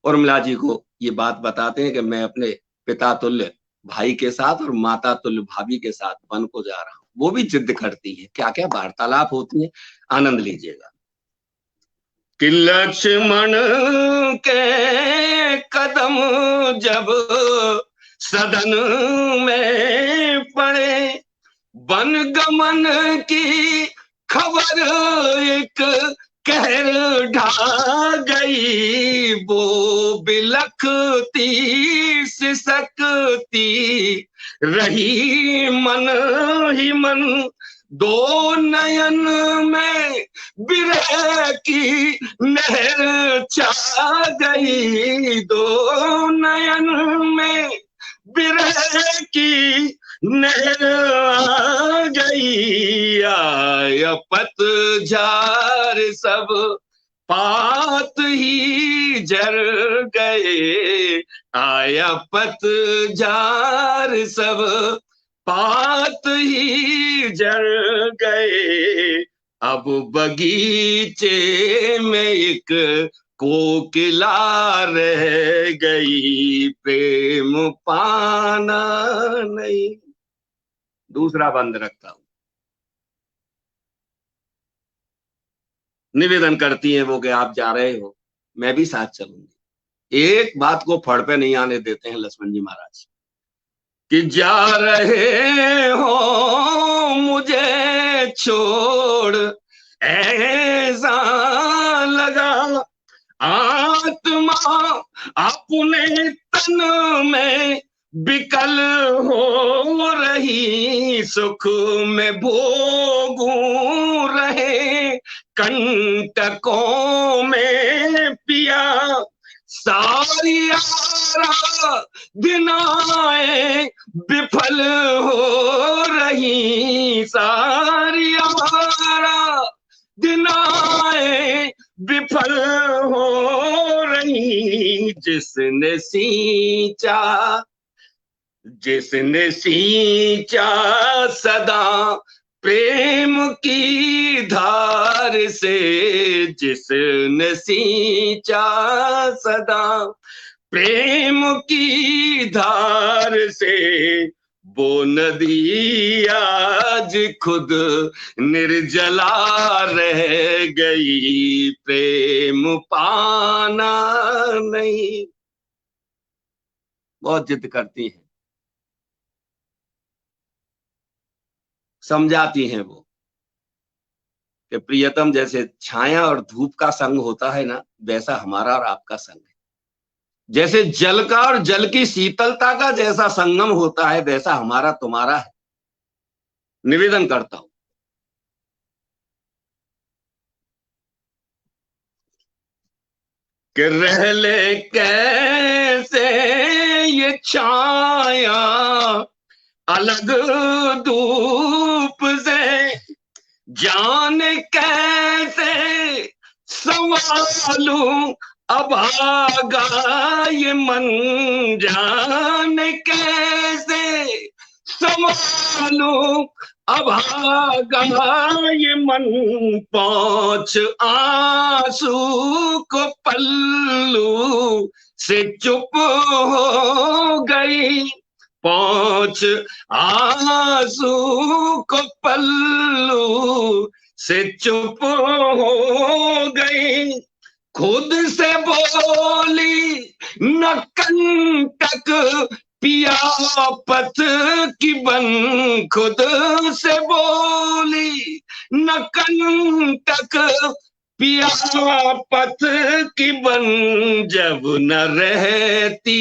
उर्मिला जी को ये बात बताते हैं कि मैं अपने पिता तुल्य भाई के साथ और माता तुल्य भाभी के साथ वन को जा रहा हूं। वो भी जिद करती है, क्या क्या वार्तालाप होती है, आनंद लीजिएगा। कि लक्ष्मण के कदम जब सदन में पड़े, बनगमन की खबर एक कहर ढा गई, वो बिलखती सिसकती रही मन ही मन, दो नयन में बिरह की नहर छा गई, दो नयन में बिरह की नहर आ गई। आया पतझड़ सब पात ही झर गए, आया पतझड़ सब पात ही झर गए, अब बगीचे में एक कोकिला रह गई, प्रेम पाना नहीं। दूसरा बंद रखता हूं। निवेदन करती हैं वो कि आप जा रहे हो, मैं भी साथ चलूंगी। एक बात को फड़ पे नहीं आने देते हैं लक्ष्मण जी महाराज कि जा रहे हो मुझे छोड़, ऐसा लगा आत्मा अपने तन में बिकल हो रही, सुख में भोगूं रहे कंटकों में पिया, सारी आराधनाएं विफल हो रही, सारी आराधनाएं विफल हो रही, जिसने सींचा सदा प्रेम की धार से, जिसने सींचा सदा प्रेम की धार से, वो नदी आज खुद निर्जला रह गई, प्रेम पाना नहीं। बहुत जिद करती हैं, समझाती हैं वो कि प्रियतम जैसे छाया और धूप का संग होता है ना, वैसा हमारा और आपका संग है। जैसे जल का और जल की शीतलता का जैसा संगम होता है, वैसा हमारा तुम्हारा है। निवेदन करता हूं कि रह ले कैसे ये छाया अलग धूप से, जाने कैसे संभालूं अभागा ये मन, जाने कैसे संभालूं अभागा ये मन, पहुंच आंसू को पल्लू से चुप हो गई, पहुंच आंसू को पल्लू से चुप हो गई, खुद से बोली न कंटक पिया पथ की बन, खुद से बोली न कंटक पिया पथ की बन, जब न रहती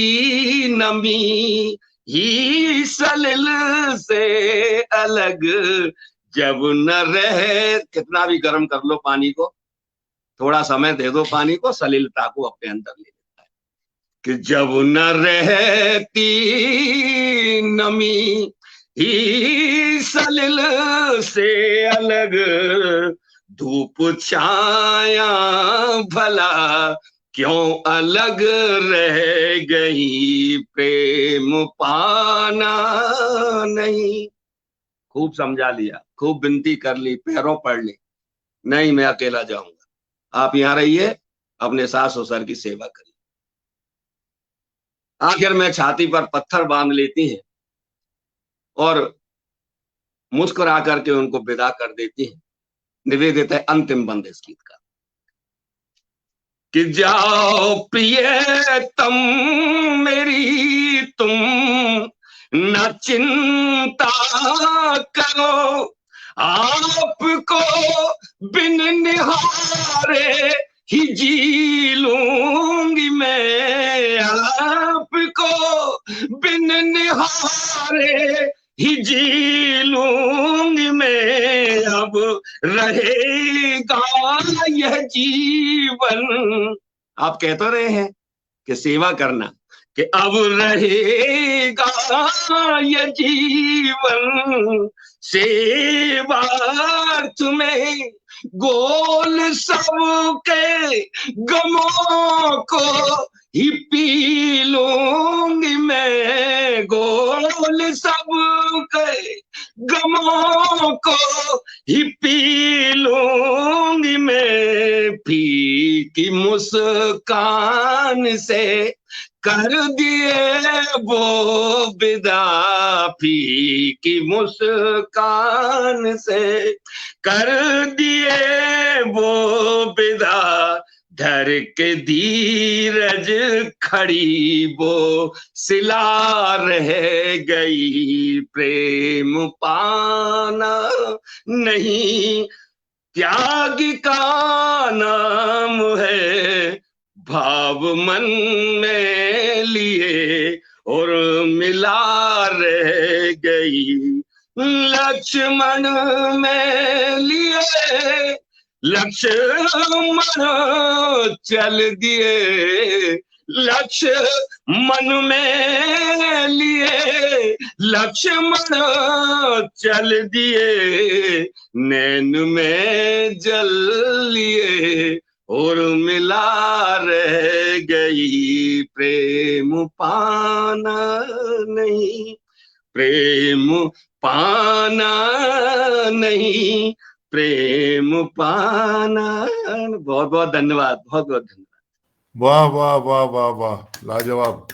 नमी ही सलिल से अलग, जब न रहे, कितना भी गर्म कर लो पानी को, थोड़ा समय दे दो पानी को, सलिलता को अपने अंदर ले लेता है। कि जब न रहती नमी ही सलिल से अलग, धूप छाया भला क्यों अलग रह गई, प्रेम पाना नहीं। खूब समझा लिया, खूब विनती कर ली, पैरों पड़ ली, नहीं मैं अकेला जाऊंगा, आप यहां रहिए, अपने सास ससुर की सेवा करिए। आखिर में छाती पर पत्थर बांध लेती हैं और मुस्कुरा करके उनको विदा कर देती हैं। निवेदित है अंतिम बंद इस गीत का कि जाओ प्रियतम मेरी तुम न चिंता करो, आपको बिन निहारे ही जी लूंगी मैं, आपको बिन निहारे ही जी लूंगी मैं, अब रहेगा यह जीवन। आप कह तो रहे हैं कि सेवा करना, कि अब रहेगा यह जीवन, सेवा तुम्हें गोल सबके गमों को ही पी लूंगी मैं, गोल सबके गमों को ही पी लूंगी मैं, पी की मुस्कान से कर दिए वो विदा, पी की मुस्कान से कर दिए वो विदा, धर के धीरज खड़ी वो सिला रह गई, प्रेम पाना नहीं त्याग का नाम है, भाव मन में लिए और मिला रह गई, लक्ष्मण में लिए लक्ष्मण चल दिए, लक्ष्य मन में लिए लक्ष्मण चल दिए, नैन में जल लिए और मिला रह गई, प्रेम पाना नहीं, प्रेम पाना नहीं, प्रेम पाना। बहुत बहुत धन्यवाद, बहुत बहुत धन्यवाद। वाह वाह वाह वाह वाह, लाजवाब,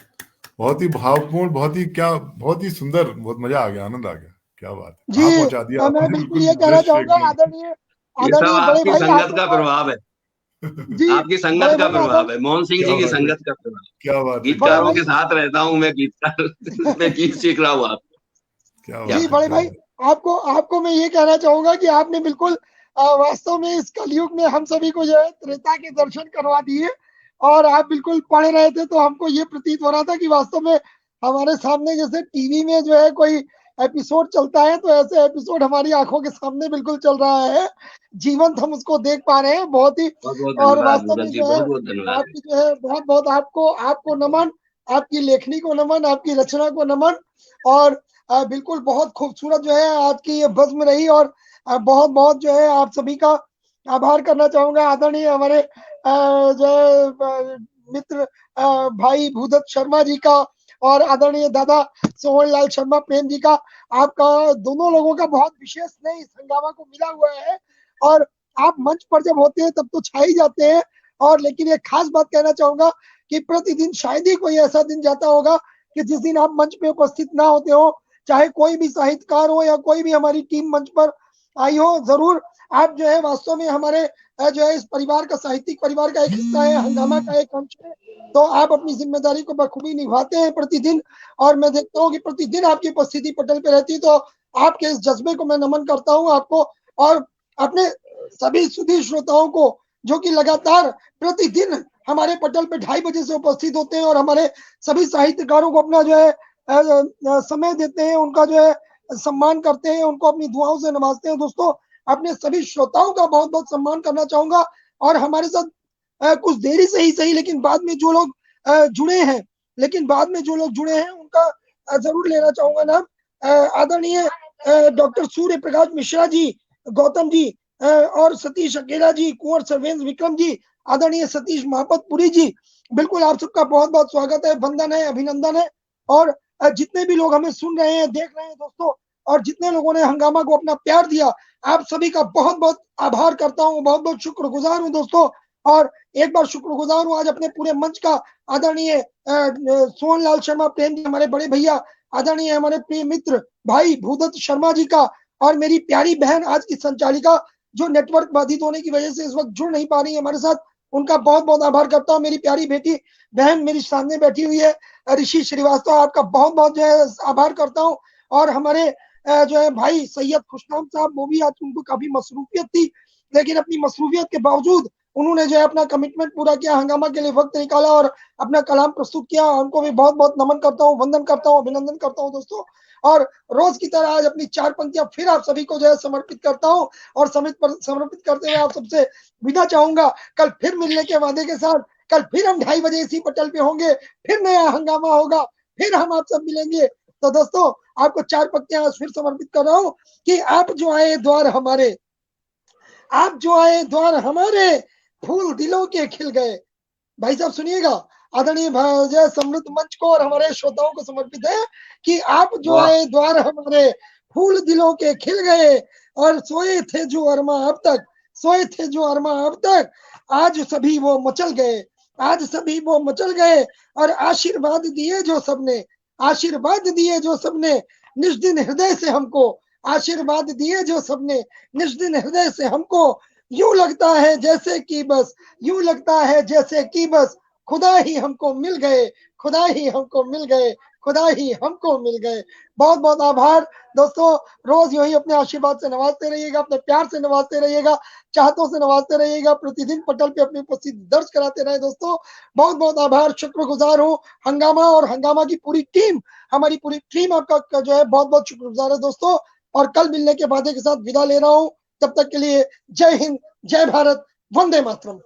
बहुत ही भावपूर्ण, बहुत ही क्या, बहुत ही सुंदर, बहुत मजा आ गया, आनंद आ गया, क्या बात है। जी पहुंचा दिया मैं आपने, बिल्कुल ये कहना चाहूंगा आदरणीय बड़े भाई, संगत का प्रभाव है जी, आपकी संगत का प्रभाव है, मोहन सिंह जी की संगत का प्रभाव। क्या बात है, गीतकारों के साथ रहता हूँ मैं, गीतकार मैं गीत सीख रहा हूँ। आप जी बड़े भाई, आपको मैं ये कहना चाहूंगा कि आपने बिल्कुल वास्तव में इस कलयुग में हम सभी को जो है त्रेता के दर्शन करवा दिए, और आप बिल्कुल पढ़ रहे थे तो हमको ये प्रतीत हो रहा था कि वास्तव में हमारे सामने जैसे टीवी में जो है कोई एपिसोड चलता है, तो ऐसे एपिसोड हमारी आंखों के सामने बिल्कुल चल रहा है, जीवंत हम उसको देख पा रहे हैं, बहुत ही। और वास्तव में जो है आपकी जो है बहुत बहुत आपको नमन, आपकी लेखनी को नमन, आपकी रचना को नमन, और बिल्कुल बहुत खूबसूरत जो है आज की ये बज़्म रही, और बहुत बहुत जो है आप सभी का आभार करना चाहूंगा, आदरणीय हमारे जो मित्र भाई भूदत्त शर्मा जी का, और आदरणीय दादा सोहनलाल शर्मा प्रेम जी का। आपका दोनों लोगों का बहुत विशेष स्नेह इस हंगामा को मिला हुआ है, और आप मंच पर जब होते हैं तब तो छा ही जाते हैं, और लेकिन एक खास बात कहना चाहूंगा कि प्रतिदिन शायद ही कोई ऐसा दिन जाता होगा कि जिस दिन आप मंच पे उपस्थित ना होते हो, चाहे कोई भी साहित्यकार हो या कोई भी हमारी टीम मंच पर आई हो, जरूर आप जो है वास्तव में हमारे जो है इस परिवार का, साहित्यिक परिवार का एक हिस्सा है, हंगामा का एक अंश है, तो आप अपनी जिम्मेदारी को बखूबी निभाते हैं प्रतिदिन, और मैं देखता हूँ कि प्रतिदिन आपकी उपस्थिति पटल पे रहती है, तो आपके इस जज्बे को मैं नमन करता हूँ आपको, और अपने सभी सुधी श्रोताओं को जो कि लगातार प्रतिदिन हमारे पटल पे 2:30 बजे से उपस्थित होते हैं, और हमारे सभी साहित्यकारों को अपना जो है समय देते हैं, उनका जो है सम्मान करते हैं, उनको अपनी दुआओं से नवाजते हैं। दोस्तों, अपने सभी श्रोताओं का बहुत बहुत सम्मान करना चाहूंगा, और हमारे साथ कुछ देरी से ही सही, लेकिन बाद में जो लोग जुड़े हैं उनका जरूर लेना चाहूंगा नाम। आदरणीय डॉक्टर सूर्य प्रकाश मिश्रा जी, गौतम जी, और सतीश अकेला जी, कुंवर सर्वेंद्र विक्रम जी, आदरणीय सतीश महापतपुरी जी, बिल्कुल आप सबका बहुत बहुत स्वागत है, वंदन है, अभिनंदन है। और जितने भी लोग हमें सुन रहे हैं, देख रहे हैं दोस्तों, और जितने लोगों ने हंगामा को अपना प्यार दिया, आप सभी का बहुत बहुत आभार करता हूँ, बहुत बहुत शुक्रगुजार हूँ दोस्तों। और एक बार शुक्रगुजार हूँ आज अपने पूरे मंच का आदरणीय सोहनलाल शर्मा प्रेम जी, हमारे बड़े भैया, आदरणीय हमारे प्रिय मित्र भाई भूदत्त शर्मा जी का, और मेरी प्यारी बहन आज की संचालिका जो नेटवर्क बाधित होने की वजह से इस वक्त जुड़ नहीं पा रही है हमारे साथ, उनका बहुत बहुत आभार करता हूँ। मेरी प्यारी बेटी बहन मेरी सामने बैठी हुई है ऋषि श्रीवास्तव, आपका बहुत बहुत जो है आभार करता हूँ। और हमारे जो है भाई सैयद खुशनाम साहब, वो भी आज उनको काफी मसरूफियत थी, लेकिन अपनी मसरूफियत के बावजूद उन्होंने जो है अपना कमिटमेंट पूरा किया, हंगामा के लिए वक्त निकाला और अपना कलाम प्रस्तुत किया। उनको भी बहुत बहुत नमन करता हूँ, वंदन करता हूँ, अभिनंदन करता हूँ दोस्तों। और रोज की तरह आज अपनी 4 पंक्तियां फिर आप सभी को जो है समर्पित करता हूँ, और समर्पित करते हुए आप सबसे विदा चाहूंगा। कल फिर मिलने के वादे के साथ, कल फिर हम 2:30 बजे इसी पटल पे होंगे, फिर नया हंगामा होगा, फिर हम आप सब मिलेंगे। तो दोस्तों आपको 4 पंक्तियां आज फिर समर्पित कर रहा हूँ कि आप जो आए द्वार हमारे, आप जो आए द्वार हमारे, फूल दिलों के खिल गए। भाई साहब सुनिएगा, आदरणीय जय समृद्ध मंच को और हमारे श्रोताओं को समर्पित है कि आप जो वाह आए द्वार हमारे, फूल दिलों के खिल गए, और सोए थे जो अरमा अब तक, सोए थे जो अरमा अब तक, आज सभी वो मचल गए, आज सभी वो मचल गए। और आशीर्वाद दिए जो सबने, आशीर्वाद दिए जो सबने निष्दिन हृदय से हमको, आशीर्वाद दिए जो सबने निष्दिन हृदय से हमको, यूं लगता है जैसे कि बस, यूं लगता है जैसे कि बस खुदा ही हमको मिल गए, खुदा ही हमको मिल गए, खुदा ही हमको मिल गए। बहुत बहुत आभार दोस्तों। रोज यूं ही अपने आशीर्वाद से नवाजते रहिएगा, अपने प्यार से नवाजते रहिएगा, चाहतों से नवाजते रहिएगा, प्रतिदिन पटल पे अपनी उपस्थिति दर्ज कराते रहे दोस्तों। बहुत बहुत आभार, शुक्रगुजार हूँ हंगामा और हंगामा की पूरी टीम, हमारी पूरी टीम आपका जो है बहुत बहुत शुक्रगुजार है दोस्तों। और कल मिलने के वादे के साथ विदा ले रहा हूँ। तब तक के लिए जय हिंद, जय भारत, वंदे मातरम।